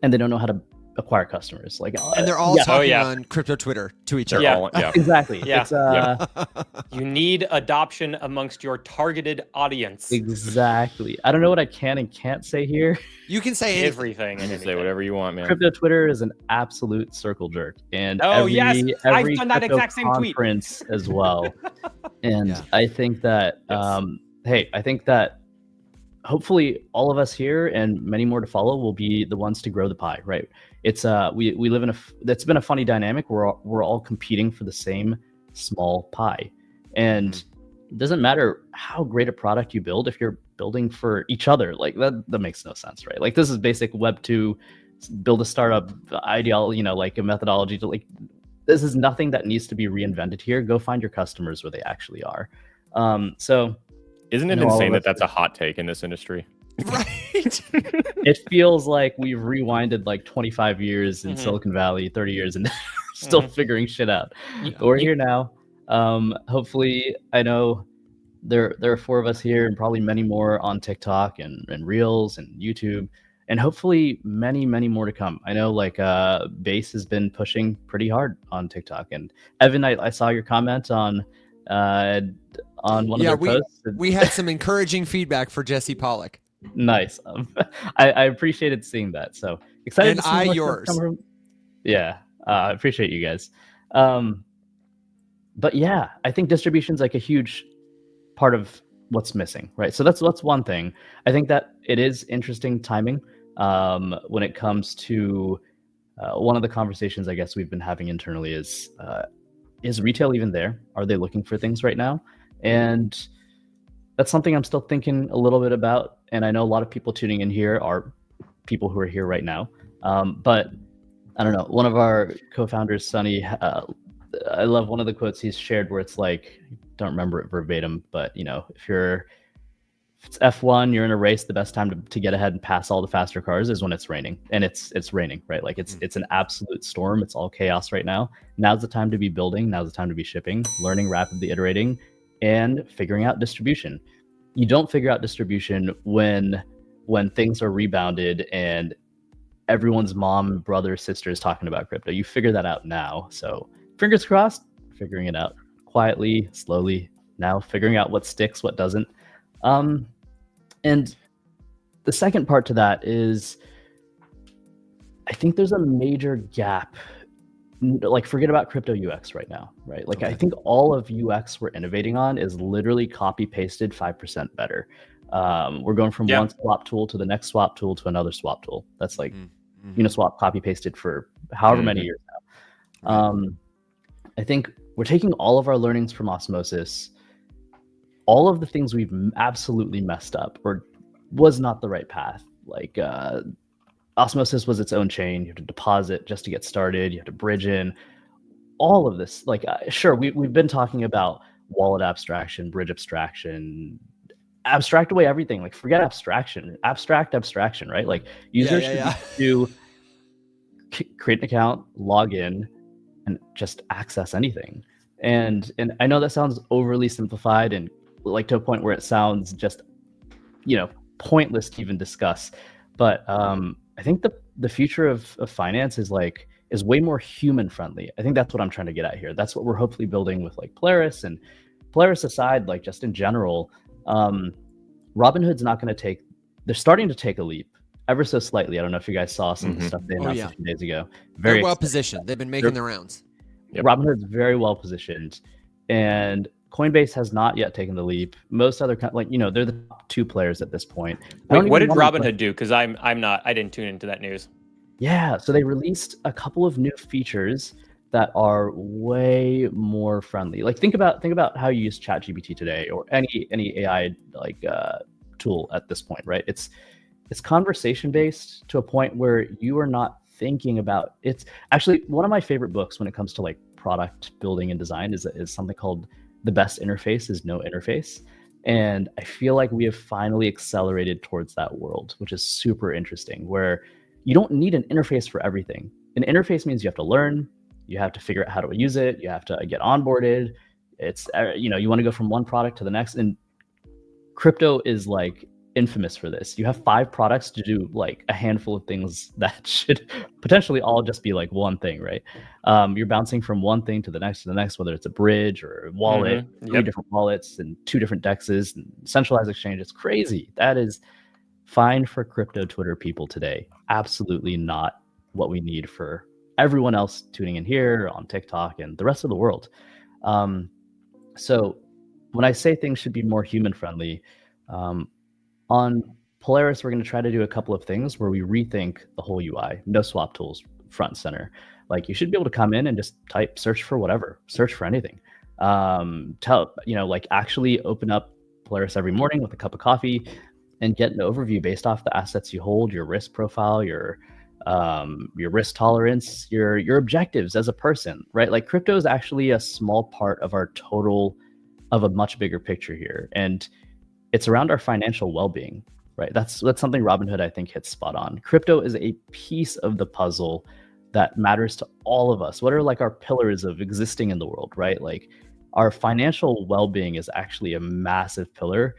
and they don't know how to acquire customers. Like, and they're all talking on crypto Twitter to each other. Exactly. You need adoption amongst your targeted audience. Exactly. I don't know what I can and can't say here. You can say everything. You can say whatever you want, man. Crypto Twitter is an absolute circle jerk, and every I've done that exact same conference tweet as well. And I think that I think that hopefully all of us here and many more to follow will be the ones to grow the pie, right? It's we live in that's been a funny dynamic. We're all competing for the same small pie, and it doesn't matter how great a product you build if you're building for each other. Like that makes no sense, right? Like this is basic Web 2, build a startup ideology, like a methodology to like. This is nothing that needs to be reinvented here. Go find your customers where they actually are. So, isn't it insane that that's a hot take in this industry? Right. It feels like we've rewinded like 25 years in Silicon Valley, 30 years, and still figuring shit out. But we're here now. Hopefully, I know there are 4 of us here and probably many more on TikTok and Reels and YouTube, and hopefully many more to come. I know like Base has been pushing pretty hard on TikTok, and Evan, I saw your comment on one of their posts. We had some encouraging feedback for Jesse Pollock. Nice. I appreciated seeing that. So excited and to see yours. I appreciate you guys. But yeah, I think distribution's like a huge part of what's missing, right? So that's one thing. I think that it is interesting timing when it comes to one of the conversations I guess we've been having internally is retail even there? Are they looking for things right now? And that's something I'm still thinking a little bit about. And I know a lot of people tuning in here are people who are here right now. But I don't know, one of our co-founders, Sunny, I love one of the quotes he's shared where it's like, don't remember it verbatim, but if it's F1, you're in a race, the best time to get ahead and pass all the faster cars is when it's raining. And it's raining, right? Like it's an absolute storm. It's all chaos right now. Now's the time to be building. Now's the time to be shipping, learning, rapidly iterating, and figuring out distribution. You don't figure out distribution when things are rebounded and everyone's mom, brother, sister is talking about crypto. You figure that out now. So fingers crossed, figuring it out quietly, slowly, now figuring out what sticks, what doesn't. And the second part to that is I think there's a major gap. Like, forget about crypto UX right now, right? Like, okay. I think all of UX we're innovating on is literally copy pasted 5% better. We're going from one swap tool to the next swap tool to another swap tool. That's like Uniswap copy pasted for however many years now. I think we're taking all of our learnings from Osmosis, all of the things we've absolutely messed up or was not the right path. Like Osmosis was its own chain. You have to deposit just to get started. You have to bridge in all of this. Like, sure, we've been talking about wallet abstraction, bridge abstraction, abstract away everything. Like, forget abstraction, abstraction, right? Like, users should do create an account, log in, and just access anything. And I know that sounds overly simplified and like to a point where it sounds just, pointless to even discuss. But I think the future of finance is way more human friendly. I think that's what I'm trying to get at here. That's what we're hopefully building with like Polaris. And Polaris aside, like just in general, Robinhood's not going to take. They're starting to take a leap ever so slightly. I don't know if you guys saw some of the stuff they announced a few days ago. Very well positioned. They've been making the rounds. Yep. Robinhood's very well positioned, and Coinbase has not yet taken the leap. Most other they're the top two players at this point. Wait, what did Robinhood do? Because I didn't tune into that news. Yeah, so they released a couple of new features that are way more friendly. Like think about how you use ChatGPT today or any AI tool at this point, right? It's conversation based to a point where you are not thinking about it's actually one of my favorite books when it comes to like product building and design is something called The Best Interface is No Interface. And I feel like we have finally accelerated towards that world, which is super interesting, where you don't need an interface for everything. An interface means you have to learn, you have to figure out how to use it, you have to get onboarded. It's, you want to go from one product to the next. And crypto is like infamous for this. You have 5 products to do like a handful of things that should potentially all just be like one thing, right? You're bouncing from one thing to the next, whether it's a bridge or a wallet, 3 different wallets and 2 different dexes and centralized exchange. It's crazy. That is fine for crypto Twitter people today. Absolutely not what we need for everyone else tuning in here on TikTok and the rest of the world. So when I say things should be more human friendly, on Polaris, we're going to try to do a couple of things where we rethink the whole UI. No swap tools front and center. Like, you should be able to come in and just type search for whatever, search for anything. Actually open up Polaris every morning with a cup of coffee and get an overview based off the assets you hold, your risk profile, your risk tolerance, your objectives as a person, right? Like, crypto is actually a small part of our total of a much bigger picture here. And it's around our financial well-being, right? That's something Robinhood, I think, hits spot on. Crypto is a piece of the puzzle that matters to all of us. What are like our pillars of existing in the world, right? Like, our financial well-being is actually a massive pillar.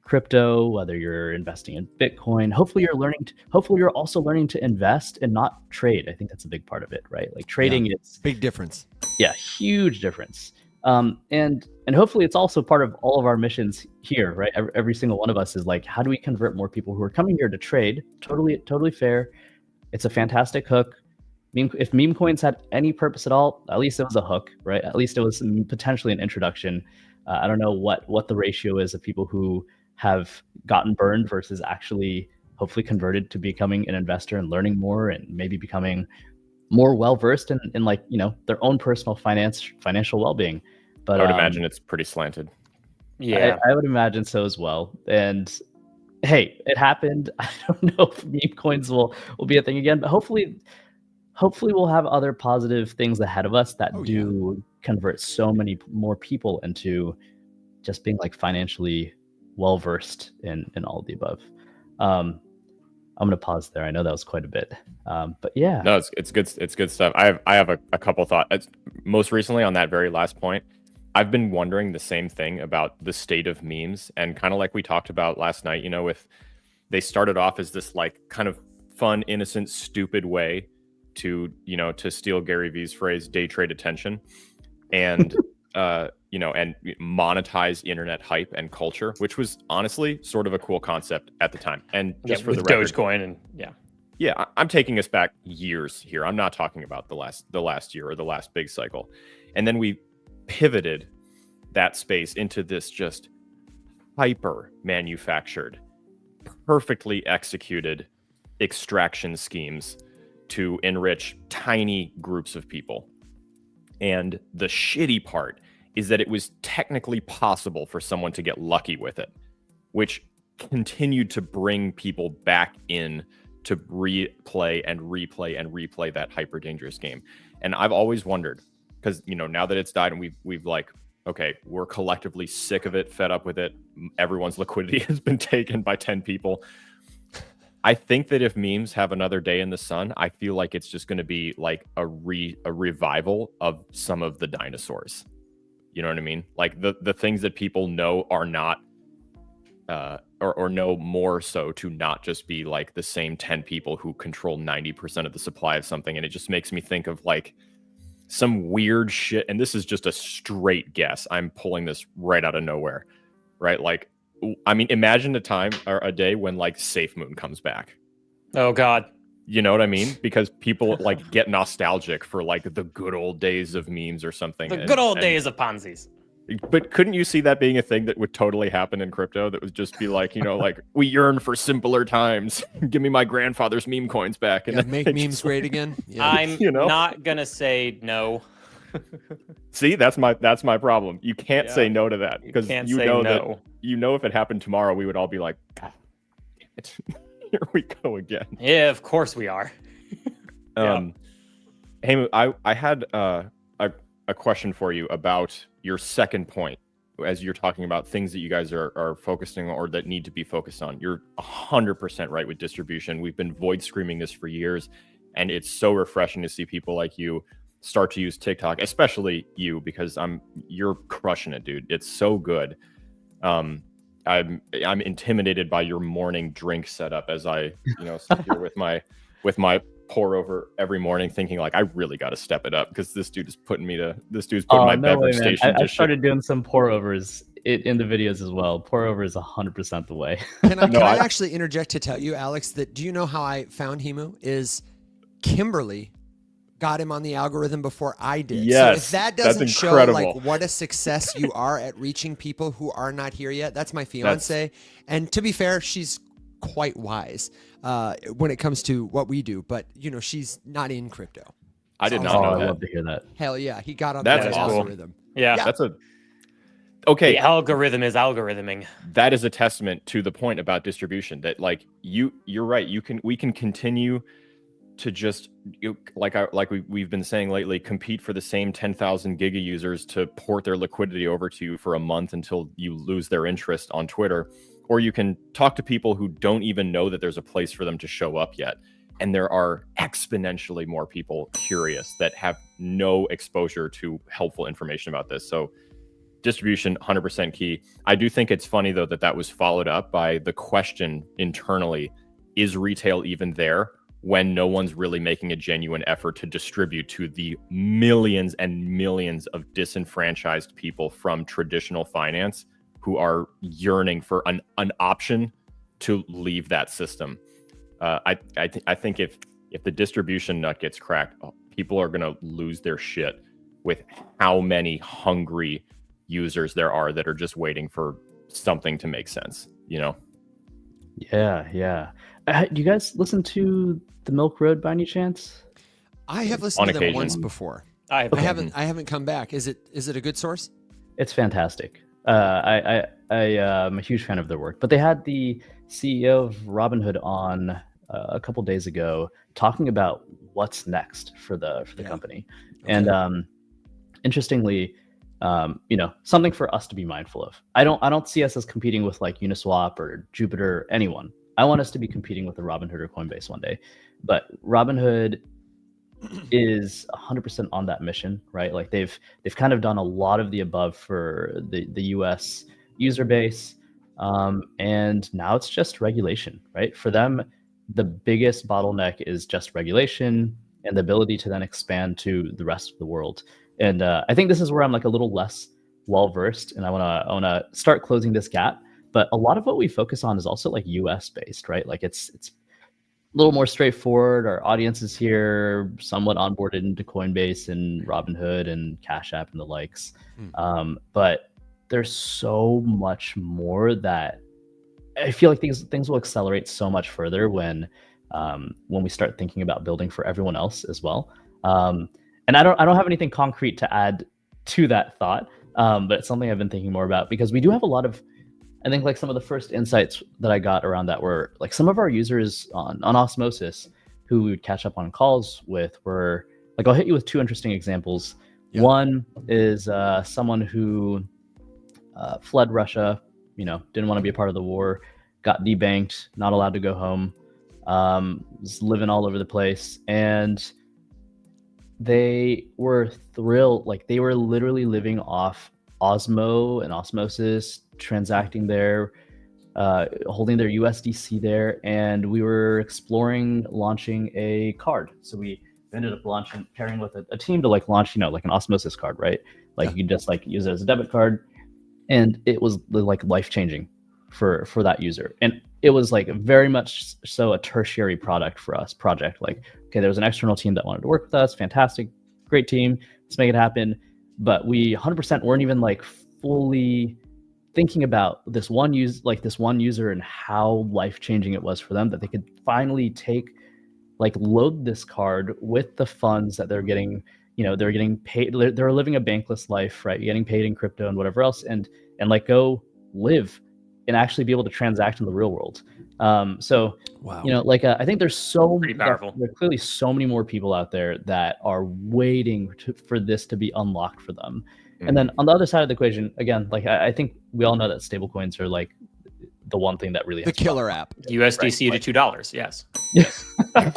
Crypto, whether you're investing in Bitcoin, hopefully you're also learning to invest and not trade. I think that's a big part of it, right? Like, trading is big difference. Yeah, huge difference. And hopefully it's also part of all of our missions here, right? Every single one of us is like, how do we convert more people who are coming here to trade? Totally fair. It's a fantastic hook. if meme coins had any purpose at all, at least it was a hook, right? At least it was potentially an introduction. I don't know what the ratio is of people who have gotten burned versus actually hopefully converted to becoming an investor and learning more and maybe becoming more well-versed in like, their own personal financial well-being. But I would imagine it's pretty slanted. Yeah, I would imagine so as well. And hey, it happened. I don't know if meme coins will be a thing again, but hopefully we'll have other positive things ahead of us that convert so many more people into just being like financially well-versed in all of the above. I'm gonna pause there. I know that was quite a bit, but yeah. No, it's good. It's good stuff. I have a couple thoughts. Most recently, on that very last point, I've been wondering the same thing about the state of memes, and kind of like we talked about last night. With they started off as this like kind of fun, innocent, stupid way to to steal Gary Vee's phrase, day trade attention, and and monetize internet hype and culture, which was honestly sort of a cool concept at the time. And just for the record, Dogecoin and I'm taking us back years here. I'm not talking about the last year or the last big cycle. And then we pivoted that space into this just hyper manufactured, perfectly executed extraction schemes to enrich tiny groups of people. And the shitty part is that it was technically possible for someone to get lucky with it, which continued to bring people back in to replay and replay that hyper dangerous game. And I've always wondered, because now that it's died and we've like, okay, we're collectively sick of it, fed up with it. Everyone's liquidity has been taken by 10 people. I think that if memes have another day in the sun, I feel like it's just going to be like a revival of some of the dinosaurs. You know what I mean? Like the things that people know are not, or know more so to not just be like the same 10 people who control 90% of the supply of something. And it just makes me think of like some weird shit. And this is just a straight guess. I'm pulling this right out of nowhere, right? Like, I mean, imagine a time or a day when like Safe Moon comes back. Oh God. You know what I mean? Because people like get nostalgic for like the good old days of memes or something. The good old days of Ponzi's. But couldn't you see that being a thing that would totally happen in crypto? That would just be like, like we yearn for simpler times. Give me my grandfather's meme coins back. And make memes great again. Yeah. I'm not gonna say no. See, that's my problem. You can't say no to that, because that if it happened tomorrow, we would all be like, God damn it. Here we go again. Yeah, of course we are. Hemu, I had a question for you about your second point, as you're talking about things that you guys are focusing on or that need to be focused on. You're 100% right with distribution. We've been void screaming this for years, and it's so refreshing to see people like you start to use TikTok, especially you, because you're crushing it, dude. It's so good. I'm intimidated by your morning drink setup as I sit here with my pour over every morning, thinking like I really got to step it up, because this dude's putting my beverage station. I started doing some pour overs in the videos as well. Pour over is 100% the way. Can I actually interject to tell you, Alex, that do you know how I found Hemu? Is Kimberly got him on the algorithm before I did. Yes, so if that doesn't show like what a success you are at reaching people who are not here yet, that's my fiance. And to be fair, she's quite wise when it comes to what we do, but she's not in crypto. I did not know that. I'd love to hear that. Hell yeah, he got on that algorithm. Yeah, that's okay. The algorithm is algorithming. That is a testament to the point about distribution, that like you're right. We can continue to just we've been saying lately, compete for the same 10,000 giga users to port their liquidity over to you for a month until you lose their interest on Twitter. Or you can talk to people who don't even know that there's a place for them to show up yet. And there are exponentially more people curious that have no exposure to helpful information about this. So distribution, 100% key. I do think it's funny, though, that was followed up by the question internally, is retail even there, when no one's really making a genuine effort to distribute to the millions and millions of disenfranchised people from traditional finance who are yearning for an option to leave that system. I think if if the distribution nut gets cracked, people are going to lose their shit with how many hungry users there are that are just waiting for something to make sense, you know? Yeah. Do you guys listen to the Milk Road by any chance? I have listened to them occasion. once before. I haven't come back. Is it a good source? It's fantastic. I am a huge fan of their work. But they had the CEO of Robinhood on a couple days ago talking about what's next for the company. Okay. And interestingly, something for us to be mindful of. I don't see us as competing with like Uniswap or Jupiter or anyone. I want us to be competing with the Robinhood or Coinbase one day. But Robinhood is 100% on that mission, right? Like they've kind of done a lot of the above for the US user base, and now it's just regulation, right? For them, the biggest bottleneck is just regulation and the ability to then expand to the rest of the world. And I think this is where I'm like a little less well versed, and I wanna start closing this gap. But a lot of what we focus on is also like US based, right? Like it's a little more straightforward. Our audience is here, somewhat onboarded into Coinbase and Robinhood and Cash App and the likes. But there's so much more that I feel like things will accelerate so much further when we start thinking about building for everyone else as well. And I don't have anything concrete to add to that thought, but it's something I've been thinking more about, because we do have a lot of, I think like some of the first insights that I got around that were like some of our users on Osmosis who we would catch up on calls with were like, I'll hit you with two interesting examples. Yeah. One is someone who fled Russia, didn't want to be a part of the war, got debanked, not allowed to go home, was living all over the place. And they were thrilled. Like they were literally living off Osmo and Osmosis, transacting there, holding their USDC there, and we were exploring launching a card. So we ended up pairing with a team to like launch, like an Osmosis card, right? Like you can just like use it as a debit card, and it was like life changing for that user. And it was like very much so a tertiary project. Like, okay, there was an external team that wanted to work with us, fantastic, great team, let's make it happen. But we 100% weren't even like fully thinking about this one user and how life-changing it was for them, that they could finally load this card with the funds that they're getting, they're getting paid, they're living a bankless life, right? You're getting paid in crypto and whatever else, and like go live and actually be able to transact in the real world. So, wow. I think there's pretty powerful. There are clearly so many more people out there that are waiting for this to be unlocked for them. And then on the other side of the equation, again, like I think we all know that stablecoins are like the one thing that really the killer app. USDC right? to $2, yes. But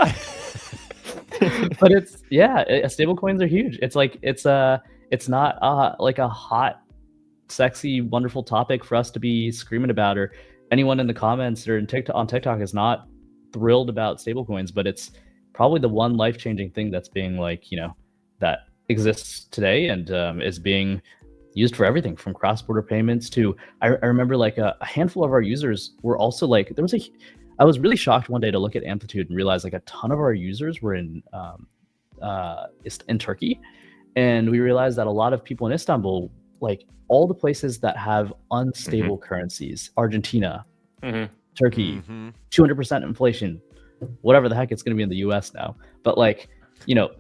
stablecoins are huge. It's like it's not like a hot, sexy, wonderful topic for us to be screaming about, or anyone in the comments or on TikTok is not thrilled about stablecoins, but it's probably the one life-changing thing that's being that exists today and is being used for everything from cross-border payments to I remember like a handful of our users were also like I was really shocked one day to look at Amplitude and realize like a ton of our users were in Turkey, and we realized that a lot of people in Istanbul, like all the places that have unstable currencies, Argentina, Turkey, 200% inflation, whatever the heck it's going to be in the US now, but like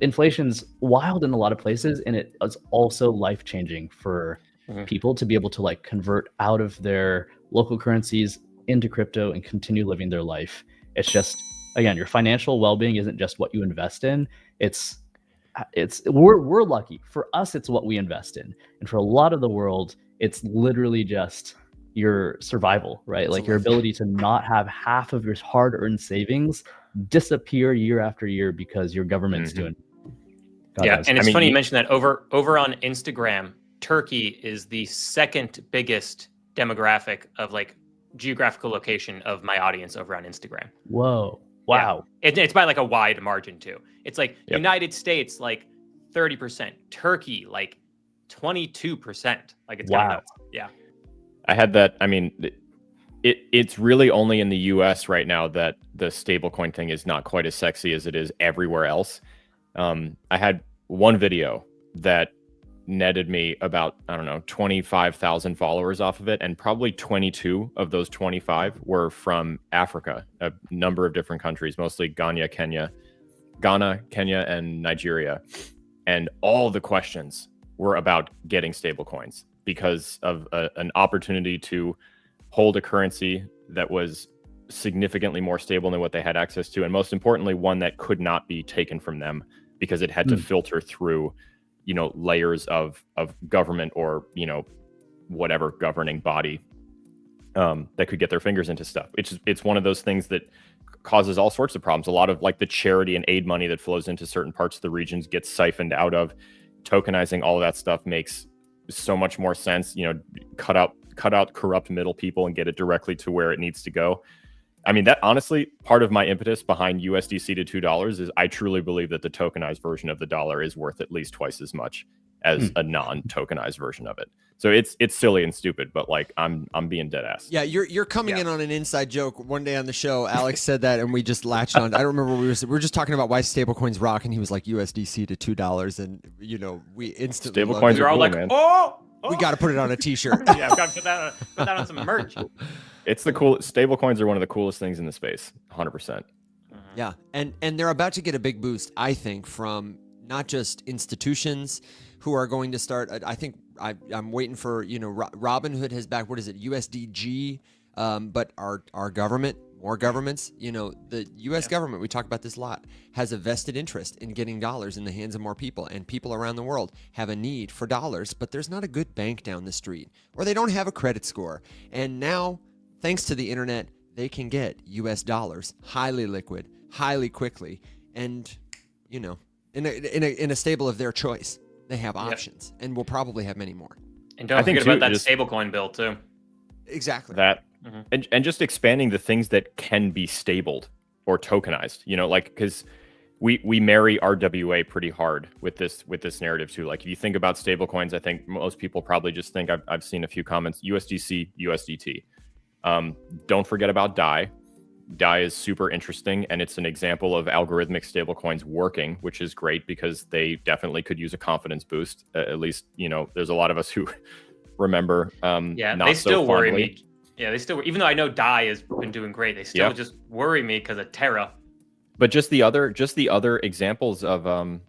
inflation's wild in a lot of places, and it is also life-changing for people to be able to like convert out of their local currencies into crypto and continue living their life. It's just, again, your financial well-being isn't just what you invest in. We're lucky. For us, it's what we invest in. And for a lot of the world, it's literally just your survival, right? Like your ability to not have half of your hard-earned savings disappear year after year because your government's doing. And it's funny you mentioned that. Over on Instagram, Turkey is the second biggest demographic of like geographical location of my audience over on Instagram. Whoa. Wow. Yeah. It's by like a wide margin too. It's like United States like 30%, Turkey like 22%. Like it's kind of nuts. Yeah. I had that. I mean, it's really only in the US right now that the stablecoin thing is not quite as sexy as it is everywhere else. I had one video that netted me about, I don't know, 25,000 followers off of it. And probably 22 of those 25 were from Africa, a number of different countries, mostly Ghana, Kenya, and Nigeria. And all the questions were about getting stablecoins because of an opportunity to hold a currency that was significantly more stable than what they had access to. And most importantly, one that could not be taken from them because it had to filter through, layers of government or, whatever governing body that could get their fingers into stuff. It's one of those things that causes all sorts of problems. A lot of like the charity and aid money that flows into certain parts of the regions gets siphoned out of. Tokenizing all of that stuff makes so much more sense. Cut out corrupt middle people and get it directly to where it needs to go. I mean, that honestly, part of my impetus behind USDC to $2 is I truly believe that the tokenized version of the dollar is worth at least twice as much as a non-tokenized version of it. So it's silly and stupid, but like I'm being dead ass. Yeah, you're coming in on an inside joke. One day on the show, Alex said that, and we just latched on. I don't remember we were just talking about why stablecoins rock, and he was like USDC to $2, and we instantly stablecoins are all cool, like, man. We got to put it on a T-shirt. Yeah, I've got to put that on some merch. It's the coolest. Stablecoins are one of the coolest things in the space, 100%. Yeah, and they're about to get a big boost, I think, from not just institutions who are going to start. I think I'm waiting for Robinhood has back. What is it? USDG. But our government, more governments. The U.S. government. We talk about this a lot. Has a vested interest in getting dollars in the hands of more people, and people around the world have a need for dollars. But there's not a good bank down the street, or they don't have a credit score. And now, thanks to the internet, they can get U.S. dollars, highly liquid, highly quickly, and in a stable of their choice. They have options, and we'll probably have many more. And don't forget about that stablecoin bill too. Exactly. That and just expanding the things that can be stabled or tokenized. Because we marry RWA pretty hard with this narrative too. Like if you think about stablecoins, I think most people probably just think I've seen a few comments USDC, USDT. Don't forget about DAI. DAI is super interesting, and it's an example of algorithmic stablecoins working, which is great because they definitely could use a confidence boost. At least, there's a lot of us who remember. They still worry me. Yeah, they still, even though I know DAI has been doing great, they still just worry me because of Terra. But just the other examples of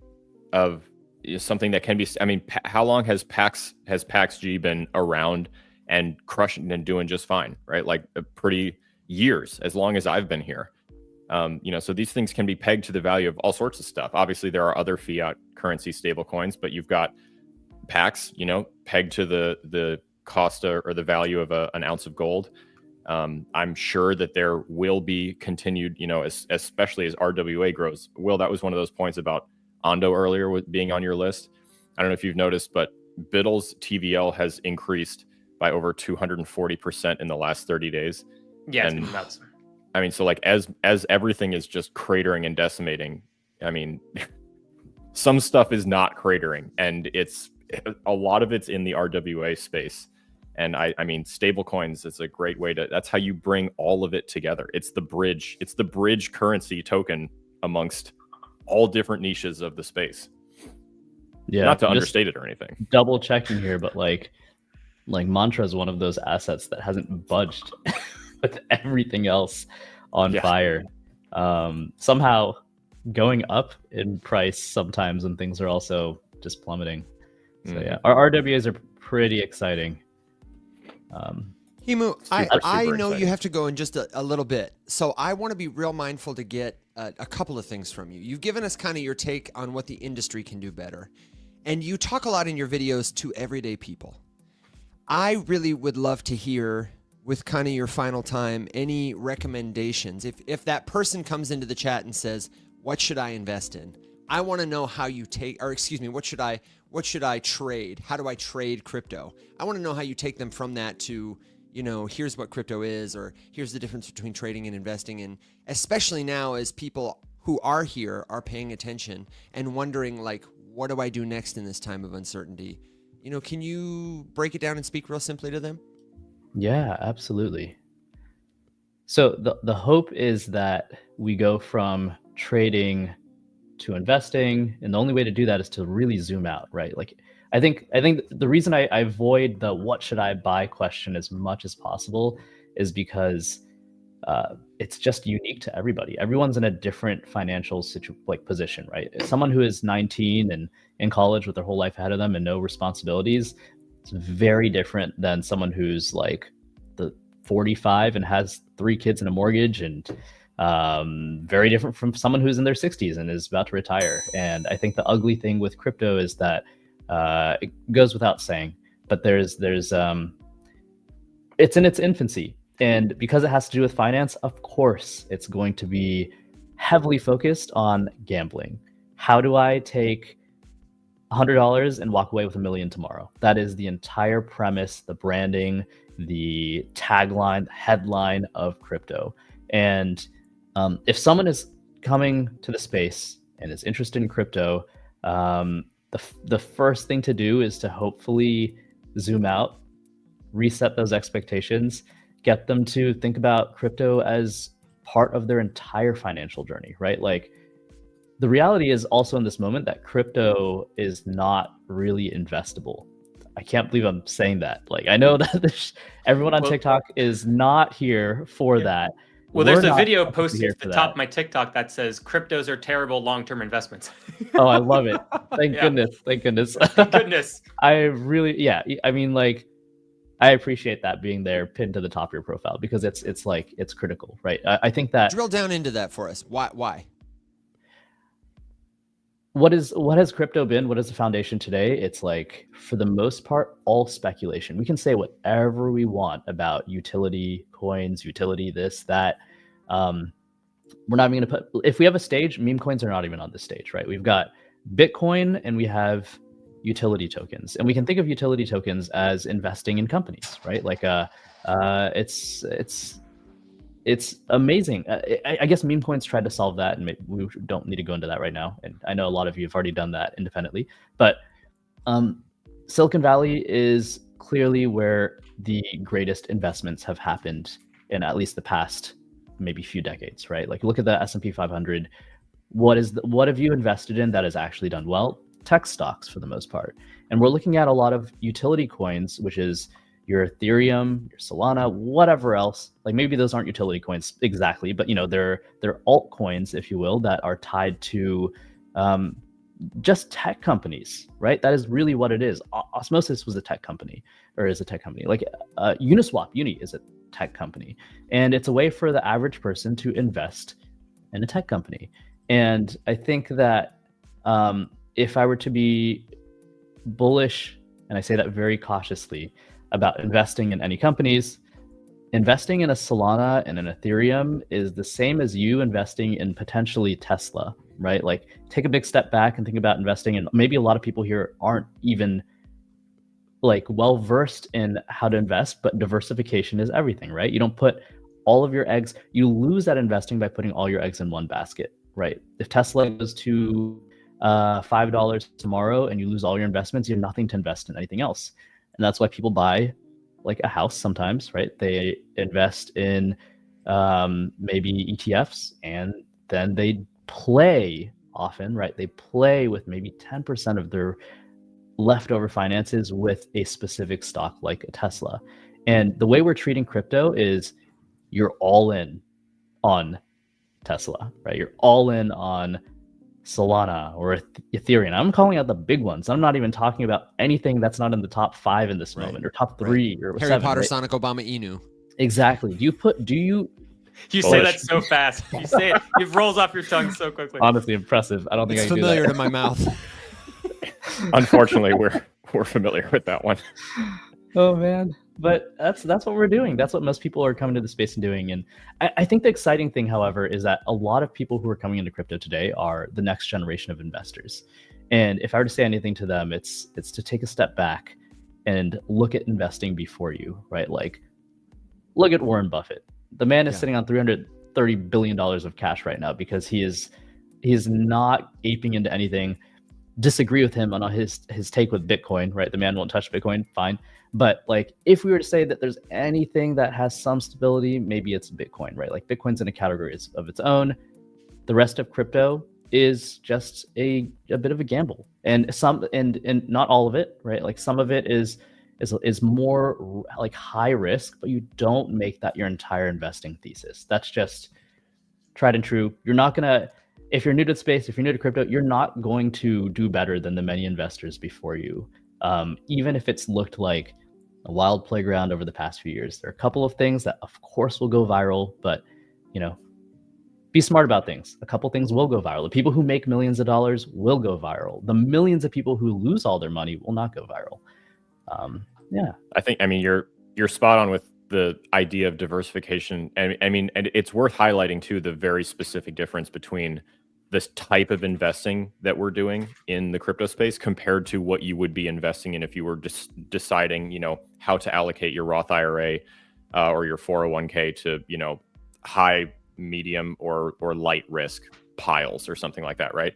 something that can be. I mean, how long has PaxG been around and crushing and doing just fine, right? Like pretty years, as long as I've been here. So these things can be pegged to the value of all sorts of stuff. Obviously, there are other fiat currency stable coins, but you've got Pax, pegged to the cost or the value of an ounce of gold. I'm sure that there will be continued, especially as RWA grows. Will, that was one of those points about Ondo earlier with being on your list. I don't know if you've noticed, but BITL's TVL has increased by over 240% in the last 30 days. Yeah, it's nuts. I mean, so like as everything is just cratering and decimating, I mean, some stuff is not cratering, and a lot of it's in the RWA space. And I mean, stable coins is a great way that's how you bring all of it together. It's the bridge currency token amongst all different niches of the space. Yeah. Not to understate it or anything. Double checking here, but like Mantra is one of those assets that hasn't budged with everything else on fire. Somehow going up in price sometimes when things are also just plummeting. So yeah, our RWAs are pretty exciting. Hemu, I know exciting. you have to go in just a little bit, so I want to be real mindful to get a couple of things from you. You've given us kind of your take on what the industry can do better, and you talk a lot in your videos to everyday people. I really would love to hear, with kind of your final time, any recommendations. If that person comes into the chat and says, "What should I invest in?" I want to know how you what should I trade? How do I trade crypto? I want to know how you take them from that to, here's what crypto is, or here's the difference between trading and investing. And especially now as people who are here are paying attention and wondering, like, what do I do next in this time of uncertainty? Can you break it down and speak real simply to them? Yeah, absolutely. So the hope is that we go from trading to investing, and the only way to do that is to really zoom out, right? Like I think the reason I avoid the what should I buy question as much as possible is because it's just unique to everybody. Everyone's in a different financial position, right? Someone who is 19 and in college with their whole life ahead of them and no responsibilities, it's very different than someone who's like the 45 and has 3 kids and a mortgage, and very different from someone who's in their 60s and is about to retire. And I think the ugly thing with crypto is that it goes without saying, but there's it's in its infancy. And because it has to do with finance, of course, it's going to be heavily focused on gambling. How do I take $100 and walk away with $1 million tomorrow? That is the entire premise, the branding, the tagline, the headline of crypto. And if someone is coming to the space and is interested in crypto, the first thing to do is to hopefully zoom out, reset those expectations, get them to think about crypto as part of their entire financial journey, right? Like the reality is also in this moment that crypto is not really investable. I can't believe I'm saying that. Like I know that everyone on TikTok is not here for that. Well, there's a video posted at the top of my TikTok that says cryptos are terrible long-term investments. Oh, I love it. Thank goodness. Thank goodness. Thank goodness. I really, yeah. I mean, like, I appreciate that being there pinned to the top of your profile because it's like, it's critical, right? I think that drill down into that for us. Why? What has crypto been? What is the foundation today? It's like, for the most part, all speculation. We can say whatever we want about utility coins, utility this, that. We're not even going to put, if we have a stage, meme coins are not even on this stage, right? We've got Bitcoin and we have utility tokens, and we can think of utility tokens as investing in companies, right? Like it's amazing. I guess meme coins tried to solve that, and we don't need to go into that right now. And I know a lot of you have already done that independently, but Silicon Valley is clearly where the greatest investments have happened in at least the past maybe few decades, right? Like look at the S&P 500. What have you invested in that has actually done well? Tech stocks for the most part. And we're looking at a lot of utility coins, which is your Ethereum, your Solana, whatever else. Like maybe those aren't utility coins exactly, but they're altcoins, if you will, that are tied to just tech companies, right? That is really what it is. Osmosis was a tech company, or is a tech company. Like Uniswap, Uni is a tech company. And it's a way for the average person to invest in a tech company. And I think that if I were to be bullish, and I say that very cautiously, about investing in any companies, investing in a Solana and an Ethereum is the same as you investing in potentially Tesla, right? Like take a big step back and think about investing in, maybe a lot of people here aren't even like well versed in how to invest, but diversification is everything, right? You don't put all of your eggs, you lose that investing by putting all your eggs in one basket, right? If Tesla goes to $5 tomorrow and you lose all your investments, you have nothing to invest in anything else. And that's why people buy like a house sometimes, right? They invest in maybe ETFs, and then they play often, right? They play with maybe 10% of their leftover finances with a specific stock like a Tesla. And the way we're treating crypto is you're all in on Tesla, right? You're all in on Solana or Ethereum. I'm calling out the big ones. I'm not even talking about anything that's not in the top 5 in this moment, or top 3 or Harry 7. Potter, right? Sonic, Obama, Inu. Exactly. You say that so fast. You say it. It rolls off your tongue so quickly. Honestly, impressive. I don't think It's I can familiar do that. to my mouth. Unfortunately, we're familiar with that one. Oh man. But that's what we're doing. That's what most people are coming to the space and doing. And I think the exciting thing, however, is that a lot of people who are coming into crypto today are the next generation of investors. And if I were to say anything to them, it's to take a step back and look at investing before you, right? Like, look at Warren Buffett. The man is sitting on $330 billion of cash right now because he is not aping into anything. disagree with him on his take with Bitcoin, right? The man won't touch Bitcoin, fine. But like, if we were to say that there's anything that has some stability, maybe it's Bitcoin, right? Like Bitcoin's in a category of its own. The rest of crypto is just a bit of a gamble, and not all of it, right? Like some of it is more like high risk, but you don't make that your entire investing thesis. That's just tried and true. You're not gonna, if you're new to the space, if you're new to crypto, you're not going to do better than the many investors before you. Even if it's looked like a wild playground over the past few years, there are a couple of things that of course will go viral, but be smart about things. A couple things will go viral. The people who make millions of dollars will go viral. The millions of people who lose all their money will not go viral. Yeah. I mean, you're spot on with the idea of diversification. And I mean, and it's worth highlighting too, the very specific difference between this type of investing that we're doing in the crypto space compared to what you would be investing in if you were just deciding, how to allocate your Roth IRA or your 401k to, high, medium, or light risk piles or something like that, right?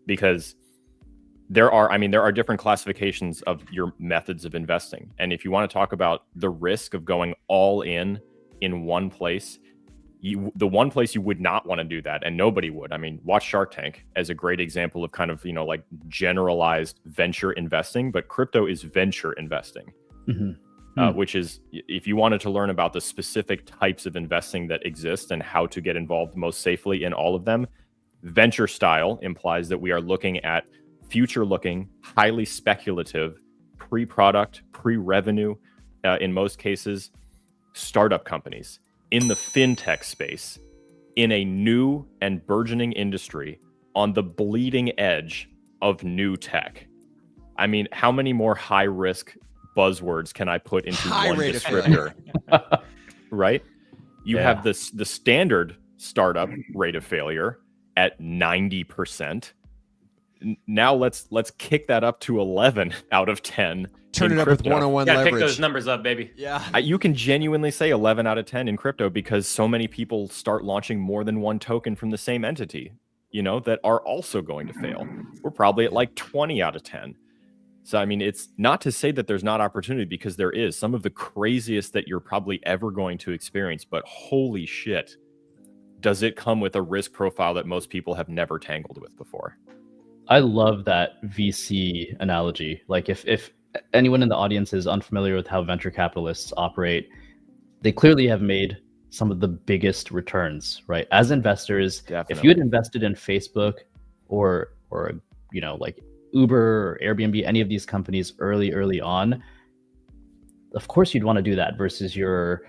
Because there are different classifications of your methods of investing. And if you want to talk about the risk of going all in one place, the one place you would not want to do that, and nobody would. I mean, watch Shark Tank as a great example of kind of, like generalized venture investing, but crypto is venture investing. Which is, if you wanted to learn about the specific types of investing that exist and how to get involved most safely in all of them, venture style implies that we are looking at future-looking, highly speculative, pre-product, pre-revenue, in most cases, startup companies in the fintech space, in a new and burgeoning industry on the bleeding edge of new tech. I mean, how many more high-risk buzzwords can I put into one descriptor? Right? You have the standard startup rate of failure at 90%. Now let's kick that up to 11 out of 10. Turn it up with 101 leverage. leverage. Pick those numbers up, baby. Yeah. You can genuinely say 11 out of 10 in crypto because so many people start launching more than one token from the same entity, that are also going to fail. We're probably at like 20 out of 10. So, I mean, it's not to say that there's not opportunity, because there is some of the craziest that you're probably ever going to experience. But holy shit, does it come with a risk profile that most people have never tangled with before? I love that VC analogy. Like if anyone in the audience is unfamiliar with how venture capitalists operate, they clearly have made some of the biggest returns, right? As investors, Definitely. If you had invested in Facebook or like Uber or Airbnb, any of these companies early on, of course you'd want to do that versus your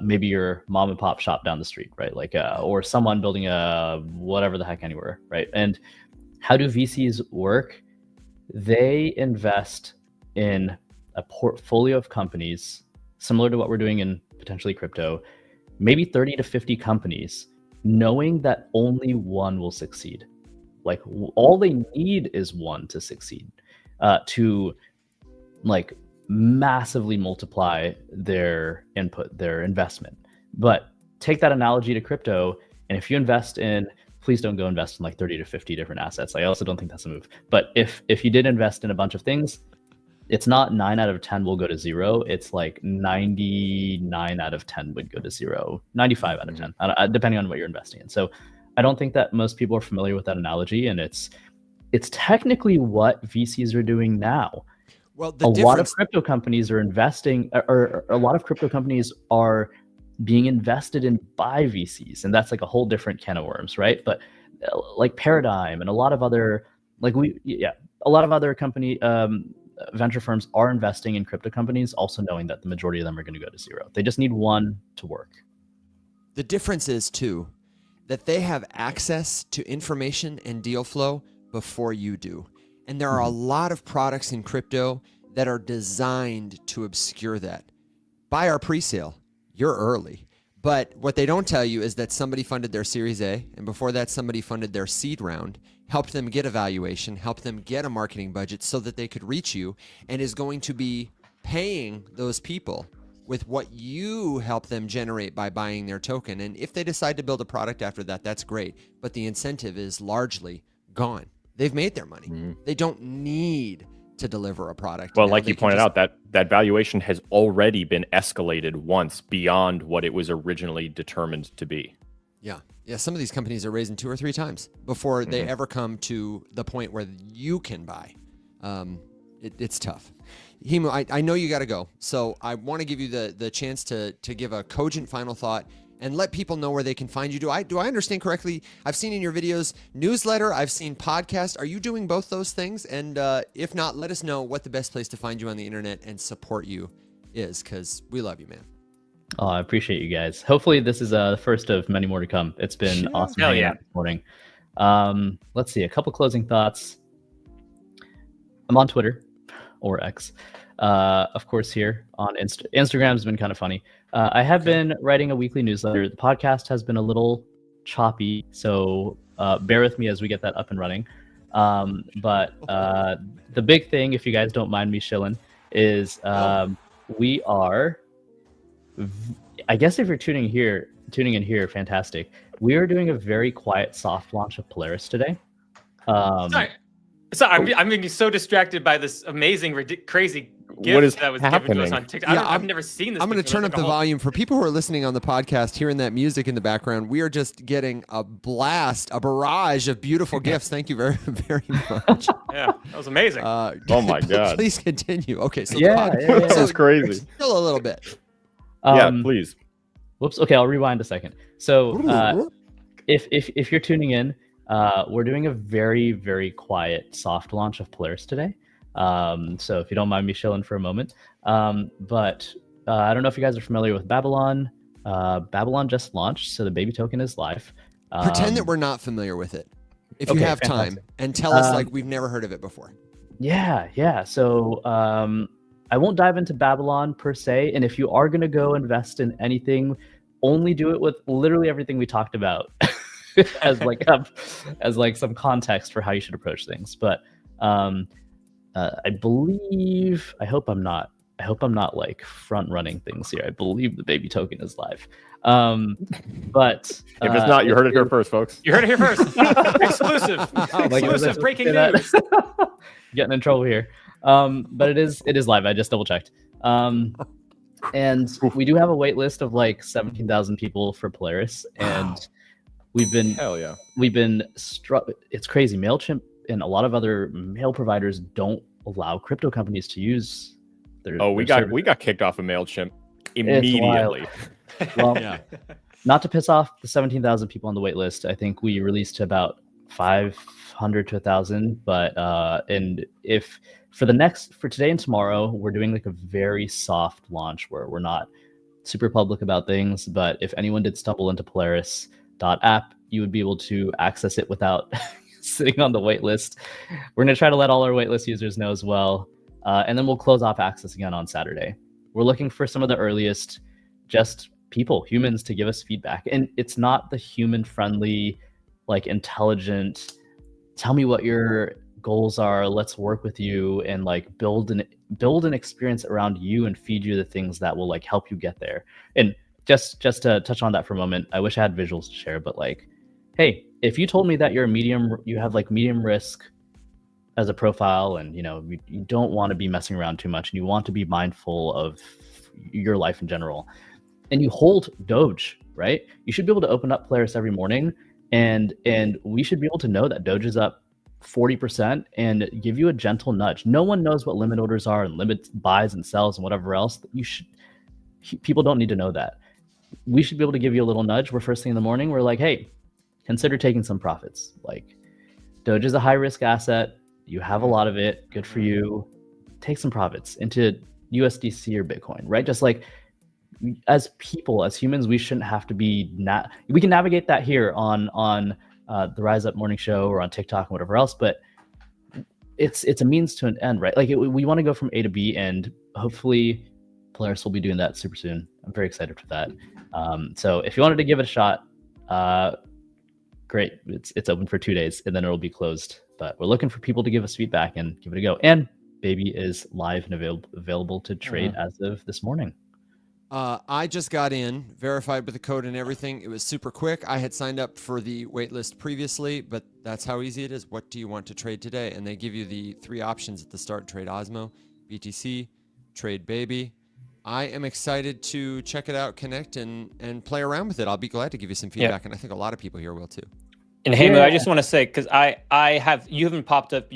maybe your mom and pop shop down the street, right? Like or someone building a whatever the heck anywhere, right? And how do VCs work? They invest in a portfolio of companies similar to what we're doing in potentially crypto, maybe 30 to 50 companies, knowing that only one will succeed. Like all they need is one to succeed, to like massively multiply their input, their investment. But take that analogy to crypto, and if you invest in, please don't go invest in like 30 to 50 different assets. I also don't think that's a move. But if you did invest in a bunch of things, it's not 9 out of 10 will go to zero. It's like 99 out of 10 would go to zero, 95 out of 10, depending on what you're investing in. So I don't think that most people are familiar with that analogy, and it's technically what VCs are doing now. Well, lot of crypto companies are investing, or a lot of crypto companies are being invested in by VCs, and that's like a whole different can of worms, right? But like Paradigm and a lot of other company venture firms are investing in crypto companies, also knowing that the majority of them are going to go to zero. They just need one to work. The difference is too that they have access to information and deal flow before you do. And there are a lot of products in crypto that are designed to obscure that. Buy our pre-sale, you're early. But what they don't tell you is that somebody funded their Series A, and before that somebody funded their seed round, helped them get a valuation, helped them get a marketing budget so that they could reach you, and is going to be paying those people with what you help them generate by buying their token. And if they decide to build a product after that, that's great. But the incentive is largely gone. They've made their money. Mhm. They don't need to deliver a product. Well, now. like They you can pointed just- out, that valuation has already been escalated once beyond what it was originally determined to be. Yeah. Some of these companies are raising 2 or 3 times before they ever come to the point where you can buy. It's tough. Hemu, I know you got to go, so I want to give you the chance to give a cogent final thought and let people know where they can find you. Do I understand correctly? I've seen in your videos newsletter, I've seen podcast. Are you doing both those things? And if not, let us know what the best place to find you on the internet and support you is, because we love you, man. Oh, I appreciate you guys. Hopefully this is the first of many more to come. It's been awesome hanging out this morning. Let's see, a couple closing thoughts. I'm on Twitter or X. Of course, here on Instagram has been kind of funny. I have been writing a weekly newsletter. The podcast has been a little choppy, so bear with me as we get that up and running. But the big thing, if you guys don't mind me shilling, is we are, I guess if you're tuning in here, fantastic. We are doing a very quiet soft launch of Polaris today. Sorry, I'm being so distracted by this amazing, crazy gift that was given to us on TikTok. I've never seen this. I'm going to turn up the volume for people who are listening on the podcast, hearing that music in the background. We are just getting a barrage of beautiful gifts. Thank you very, very much. Yeah, that was amazing. Oh my God. Please continue. Okay, so this is crazy. Still a little bit. Yeah, please. Whoops. Okay, I'll rewind a second. So if you're tuning in, we're doing a very, very quiet soft launch of Polaris today. So if you don't mind me shilling for a moment. But I don't know if you guys are familiar with Babylon. Babylon just launched, so the baby token is live. Pretend that we're not familiar with it, if you have time, and tell us like we've never heard of it before. Yeah. So I won't dive into Babylon per se, and if you are going to go invest in anything, only do it with literally everything we talked about as like some context for how you should approach things. But I believe, I hope I'm not like front running things here. I believe the baby token is live. But if it's not, you heard it here first, folks. You heard it here first. Exclusive breaking news. Getting in trouble here. But it is live. I just double checked. And we do have a wait list of like 17,000 people for Polaris, and we've been it's crazy. MailChimp and a lot of other mail providers don't allow crypto companies to use their we got kicked off of MailChimp immediately. Well, not to piss off the 17,000 people on the wait list, I think we released to about 500 to 1,000. But and if for today and tomorrow, we're doing like a very soft launch where we're not super public about things. But if anyone did stumble into Polaris.app, you would be able to access it without sitting on the wait list. We're going to try to let all our waitlist users know as well. And then we'll close off access again on Saturday. We're looking for some of the earliest humans to give us feedback. And it's not the human friendly, like intelligent, tell me what your goals are, let's work with you and like build an experience around you and feed you the things that will like help you get there. And just to touch on that for a moment, I wish I had visuals to share, but like, hey, if you told me that you have like medium risk as a profile, and you don't want to be messing around too much, and you want to be mindful of your life in general, and you hold Doge, right? You should be able to open up Polaris every morning, and we should be able to know that Doge is up 40% and give you a gentle nudge. No one knows what limit orders are and limit buys and sells and whatever else. People don't need to know that. We should be able to give you a little nudge. We're first thing in the morning. We're like, hey, consider taking some profits. Like, Doge is a high risk asset. You have a lot of it. Good for you. Take some profits into USDC or Bitcoin, right? Just like as people, as humans, we shouldn't have to be we can navigate that here on the Rise Up Morning Show or on TikTok and whatever else, but it's a means to an end, right? Like we want to go from A to B, and hopefully Polaris will be doing that super soon. I'm very excited for that. So if you wanted to give it a shot, great. It's open for 2 days and then it'll be closed. But we're looking for people to give us feedback and give it a go. And baby is live and available to trade as of this morning. I just got in, verified with the code and everything. It was super quick. I had signed up for the waitlist previously, but that's how easy it is. What do you want to trade today? And they give you the 3 options at the start: trade Osmo, BTC, trade Baby. I am excited to check it out, connect, and play around with it. I'll be glad to give you some feedback, and I think a lot of people here will too. And Hemu, I just want to say, because you haven't popped up.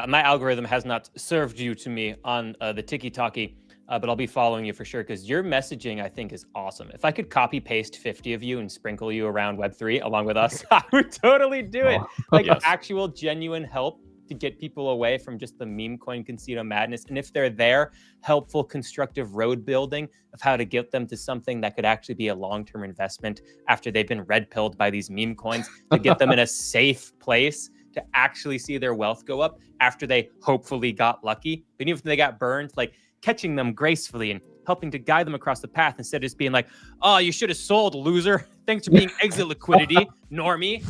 My algorithm has not served you to me on the Tiki-Taki, but I'll be following you for sure, because your messaging, I think, is awesome. If I could copy paste 50 of you and sprinkle you around Web3 along with us, I would totally do it. Like actual genuine help to get people away from just the meme coin casino madness. And if they're there, helpful, constructive road building of how to get them to something that could actually be a long-term investment after they've been red pilled by these meme coins, to get them in a safe place to actually see their wealth go up after they hopefully got lucky. But even if they got burned, like catching them gracefully and helping to guide them across the path instead of just being like, oh, you should have sold, loser. Thanks for being exit liquidity, normie.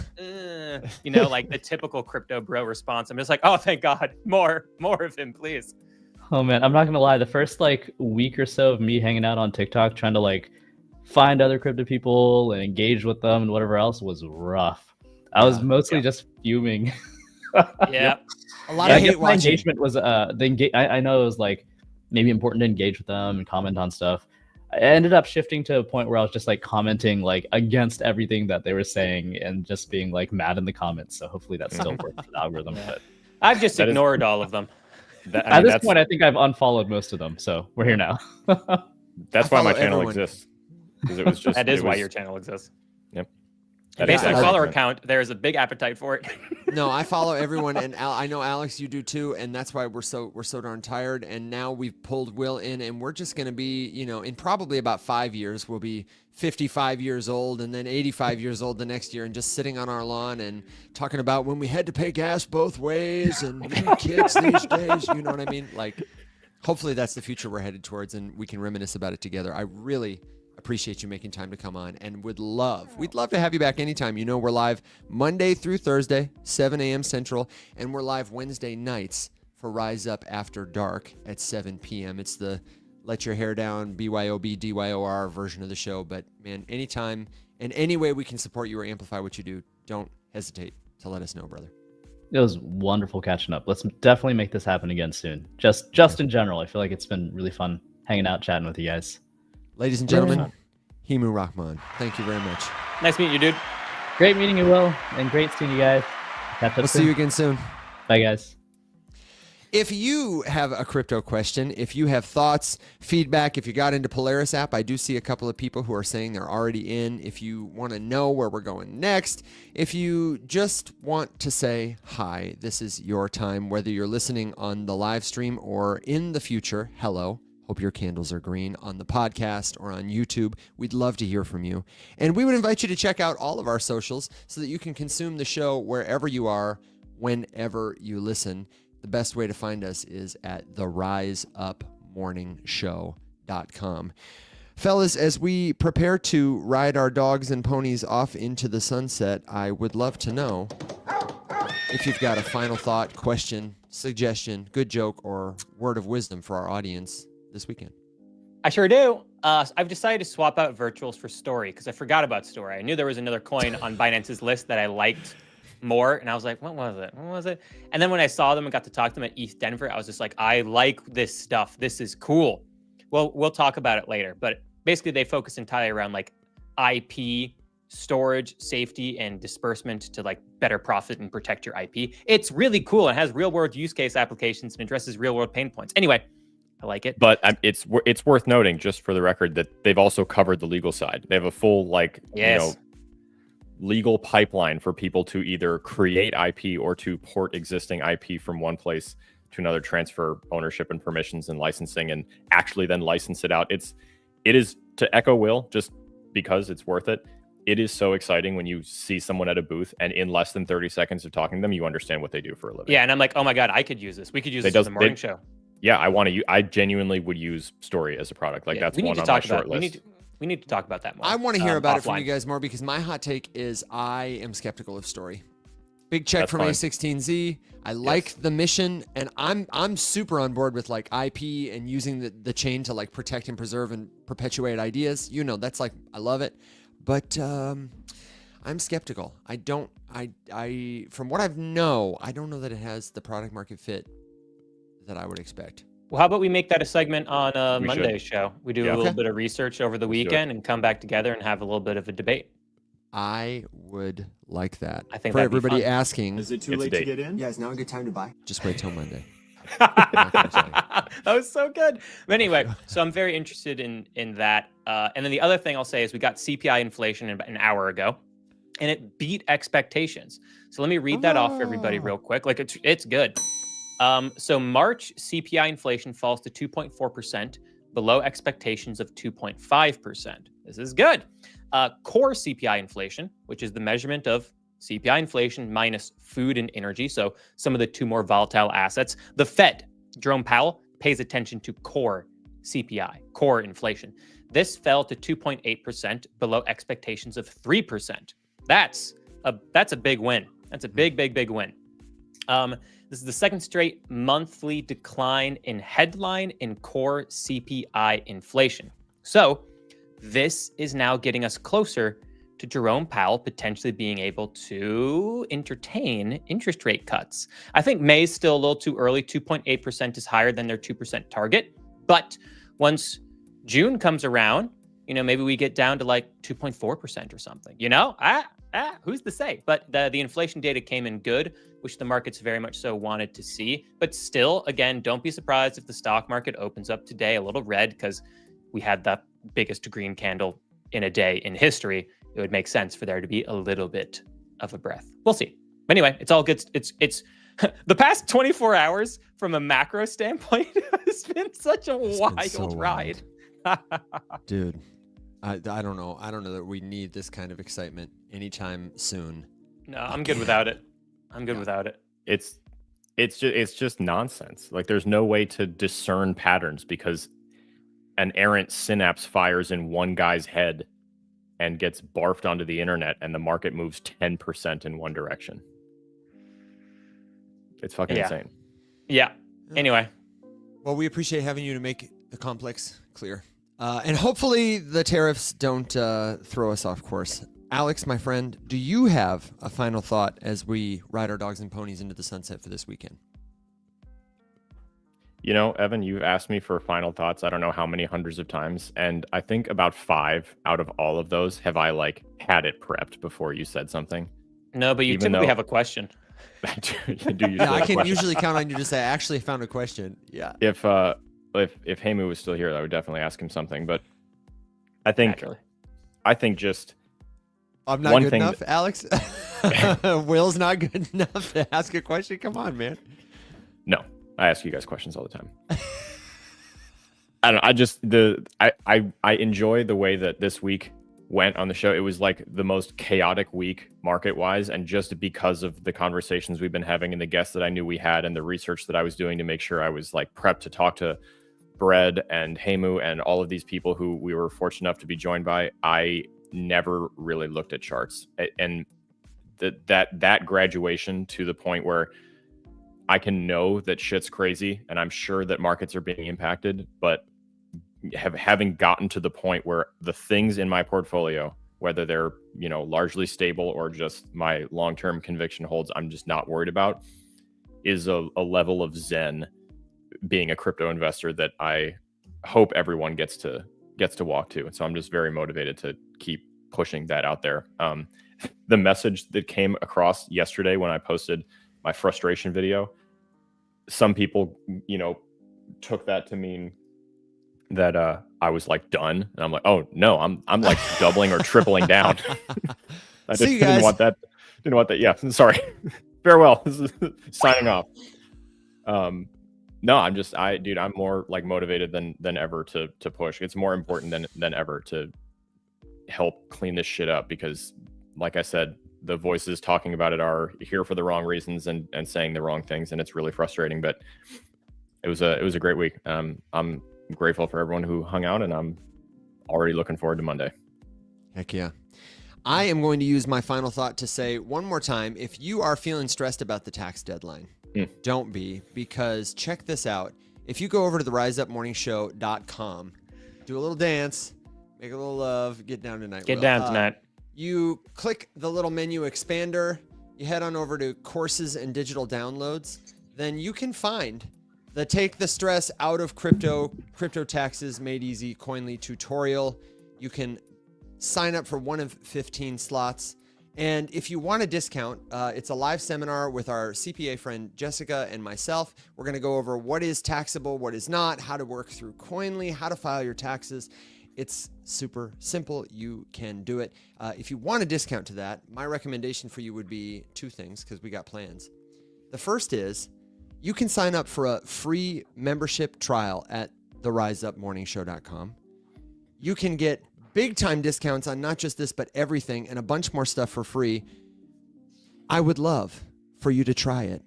You know, like the typical crypto bro response. I'm just like, oh, thank God. More of him, please. Oh, man. I'm not going to lie. The first like week or so of me hanging out on TikTok, trying to like find other crypto people and engage with them and whatever else was rough. I was mostly just fuming. Yeah. A lot of hate my watching. engagement was I know it was like maybe important to engage with them and comment on stuff. I ended up shifting to a point where I was just like commenting like against everything that they were saying and just being like mad in the comments. So hopefully that still works for the algorithm. But I've just ignored all of them. At this point, I think I've unfollowed most of them. So we're here now. That's why my channel exists. Because it was just that is why your channel exists. Yep. Based on follower count, there is a big appetite for it. No, I follow everyone, and I know Alex, you do too, and that's why we're so darn tired. And now we've pulled Will in, and we're just gonna be, you know, in probably about 5 years, we'll be 55 years old, and then 85 years old the next year, and just sitting on our lawn and talking about when we had to pay gas both ways, and kids these days, you know what I mean? Like, hopefully that's the future we're headed towards, and we can reminisce about it together. I really appreciate you making time to come on, and we'd love to have you back anytime. You know, we're live Monday through Thursday, 7 a.m. Central, and we're live Wednesday nights for Rise Up After Dark at 7 p.m. It's the Let Your Hair Down, BYOB, DYOR version of the show. But man, anytime and any way we can support you or amplify what you do, don't hesitate to let us know, brother. It was wonderful catching up. Let's definitely make this happen again soon. Just in general, I feel like it's been really fun hanging out, chatting with you guys. Ladies and gentlemen, Hemu Rahman, thank you very much. Nice meeting you, dude. Great meeting you, Will, and great seeing you guys. Catch up We'll soon. see you again soon. Bye, guys. If you have a crypto question, if you have thoughts, feedback, if you got into Polaris.app, I do see a couple of people who are saying they're already in. If you want to know where we're going next, if you just want to say hi, this is your time, whether you're listening on the live stream or in the future, hello. Hope your candles are green on the podcast or on YouTube. We'd love to hear from you. And we would invite you to check out all of our socials so that you can consume the show wherever you are, whenever you listen. The best way to find us is at theriseupmorningshow.com. Fellas, as we prepare to ride our dogs and ponies off into the sunset, I would love to know if you've got a final thought, question, suggestion, good joke, or word of wisdom for our audience this weekend. I sure do. I've decided to swap out virtuals for Story because I forgot about Story. I knew there was another coin on Binance's list that I liked more, and I was like, what was it? And then when I saw them and got to talk to them at ETH Denver, I was just like, I like this stuff. This is cool. Well, we'll talk about it later, but basically they focus entirely around like IP storage, safety, and disbursement to like better profit and protect your IP. It's really cool. It has real world use case applications and addresses real world pain points. Anyway, I like it. But it's worth noting, just for the record, that they've also covered the legal side. They have a full legal pipeline for people to either create IP or to port existing IP from one place to another, transfer ownership and permissions and licensing, and actually then license it out. It is, to echo Will, just because it's worth it. It is so exciting when you see someone at a booth and in less than 30 seconds of talking to them, you understand what they do for a living. Yeah, and I'm like, oh my God, I could use this. We could use this for the morning show. Yeah, I genuinely would use Story as a product. Like, that's one on my short list. We need to talk about that more. I want to hear about it from you guys more, because my hot take is I am skeptical of Story. Big check That's from fine. A16Z. I like the mission, and I'm super on board with like IP and using the chain to like protect and preserve and perpetuate ideas. You know, that's like I love it, but I'm skeptical. I from what I know, I don't know that it has the product market fit that I would expect. Well, how about we make that a segment on We Monday's should. show? We do Yeah. a little Okay. bit of research over the Let's do it. weekend and come back together and have a little bit of a debate. I would like that. I think for that'd be everybody fun. asking, Is it too It's a late to date. get in? Yeah, is now a good time to buy? just wait till Monday. That was so good. But anyway, so I'm very interested in that. And then the other thing I'll say is we got CPI inflation about an hour ago, and it beat expectations. So let me read that off for everybody real quick. Like it's good. So March CPI inflation falls to 2.4%, below expectations of 2.5%. This is good. Core CPI inflation, which is the measurement of CPI inflation minus food and energy, so some of the two more volatile assets. The Fed, Jerome Powell, pays attention to core CPI, core inflation. This fell to 2.8%, below expectations of 3%. That's a big win. That's a big win. This is the second straight monthly decline in headline and core CPI inflation. So this is now getting us closer to Jerome Powell potentially being able to entertain interest rate cuts. I think May's still a little too early. 2.8% is higher than their 2% target. But once June comes around, you know, maybe we get down to like 2.4% or something, you know? Who's to say? But the inflation data came in good, which the markets very much so wanted to see. But still, again, don't be surprised if the stock market opens up today a little red because we had the biggest green candle in a day in history. It would make sense for there to be a little bit of a breath. We'll see. But anyway, it's all good. It's the past 24 hours from a macro standpoint has been such a wild ride. Dude, I don't know. I don't know that we need this kind of excitement anytime soon. No, I'm good without it. I'm good without it. It's just nonsense. Like there's no way to discern patterns because an errant synapse fires in one guy's head and gets barfed onto the internet and the market moves 10% in one direction. It's fucking insane. Yeah. Anyway. Well, we appreciate having you to make the complex clear. And hopefully the tariffs don't throw us off course. Alex, my friend, do you have a final thought as we ride our dogs and ponies into the sunset for this weekend? You know, Evan, you've asked me for final thoughts. I don't know how many hundreds of times. And I think about 5 out of all of those have I like had it prepped before you said something. No, but you Even typically though- have a question. Yeah, I can usually count on you to say, I actually found a question. Yeah. If Hemu was still here, I would definitely ask him something. But I think just I'm not one good thing enough, Alex. Will's not good enough to ask a question. Come on, man. no. I ask you guys questions all the time. I don't know. I enjoy the way that this week went on the show. It was like the most chaotic week market wise. And just because of the conversations we've been having and the guests that I knew we had and the research that I was doing to make sure I was like prepped to talk to Bread and Hemu and all of these people who we were fortunate enough to be joined by, I never really looked at charts. And that graduation to the point where I can know that shit's crazy and I'm sure that markets are being impacted, but having gotten to the point where the things in my portfolio, whether they're, you know, largely stable or just my long-term conviction holds, I'm just not worried about, is a level of zen being a crypto investor that I hope everyone gets to walk to. And so I'm just very motivated to keep pushing that out there. The message that came across yesterday when I posted my frustration video, some people, you know, took that to mean that I was like done, and I'm like, oh no, I'm like doubling or tripling down. I just didn't want that. Didn't want that. Yeah, sorry. Farewell. This is signing off. No, I'm more like motivated than ever to push. It's more important than ever to help clean this shit up because, like I said, the voices talking about it are here for the wrong reasons and saying the wrong things, and it's really frustrating. But it was a great week. I'm grateful for everyone who hung out, and I'm already looking forward to Monday. Heck yeah. I am going to use my final thought to say one more time, if you are feeling stressed about the tax deadline, don't be, because check this out. If you go over to the riseupmorningshow.com, do a little dance, make a little love, get down tonight. Get down tonight. You click the little menu expander, you head on over to courses and digital downloads, then you can find the Take the Stress Out of Crypto Taxes Made Easy Coinly tutorial. You can sign up for one of 15 slots. And if you want a discount, it's a live seminar with our CPA friend Jessica and myself. We're going to go over what is taxable, what is not, how to work through Coinly, how to file your taxes. It's super simple. You can do it. If you want a discount to that, my recommendation for you would be two things, because we got plans. The first is you can sign up for a free membership trial at theriseupmorningshow.com. You can get big time discounts on not just this, but everything, and a bunch more stuff for free. I would love for you to try it.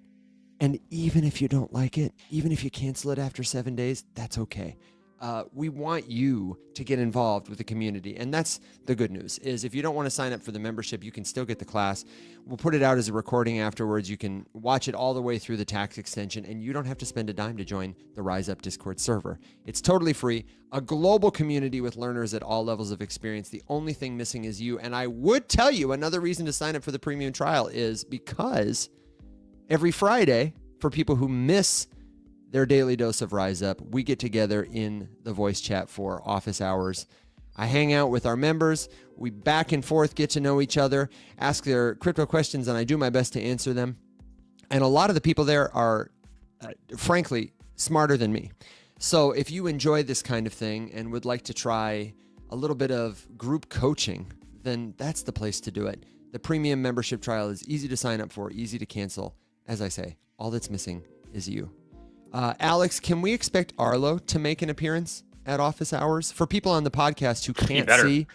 And even if you don't like it, even if you cancel it after 7 days, that's okay. We want you to get involved with the community. And that's the good news, is if you don't want to sign up for the membership, you can still get the class. We'll put it out as a recording afterwards. You can watch it all the way through the tax extension, and you don't have to spend a dime to join the Rise Up Discord server. It's totally free, a global community with learners at all levels of experience. The only thing missing is you. And I would tell you another reason to sign up for the premium trial is because every Friday, for people who miss their daily dose of Rise Up, we get together in the voice chat for office hours. I hang out with our members. We back and forth get to know each other, ask their crypto questions, and I do my best to answer them. And a lot of the people there are, frankly, smarter than me. So if you enjoy this kind of thing and would like to try a little bit of group coaching, then that's the place to do it. The premium membership trial is easy to sign up for, easy to cancel. As I say, all that's missing is you. Alex, can we expect Arlo to make an appearance at office hours? For people on the podcast who can't see,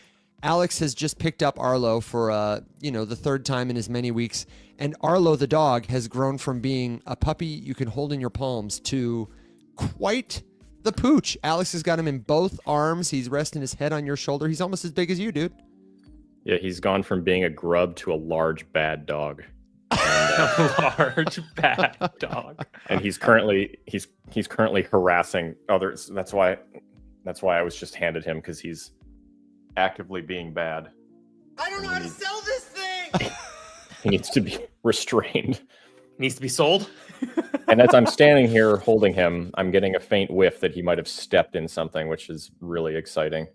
Alex has just picked up Arlo for the third time in as many weeks. And Arlo the dog has grown from being a puppy you can hold in your palms to quite the pooch. Alex has got him in both arms. He's resting his head on your shoulder. He's almost as big as you, dude. Yeah, he's gone from being a grub to a large bad dog. A large bad dog. And he's currently harassing others. That's why I was just handed him, because he's actively being bad. I don't know how to sell this thing. He needs to be restrained. Needs to be sold. And as I'm standing here holding him, I'm getting a faint whiff that he might have stepped in something, which is really exciting.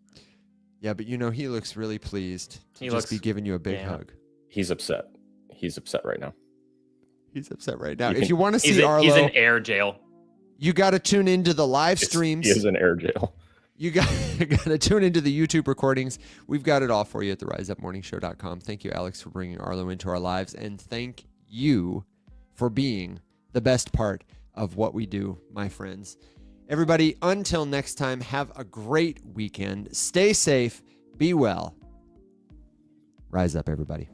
Yeah, but he looks really pleased to just be giving you a big hug. He's upset. He's upset right now. He's upset right now. If you want to see Arlo, he's in air jail. You got to tune into the live streams. He is in air jail. You got to tune into the YouTube recordings. We've got it all for you at theriseupmorningshow.com. Thank you, Alex, for bringing Arlo into our lives. And thank you for being the best part of what we do, my friends. Everybody, until next time, have a great weekend. Stay safe. Be well. Rise up, everybody.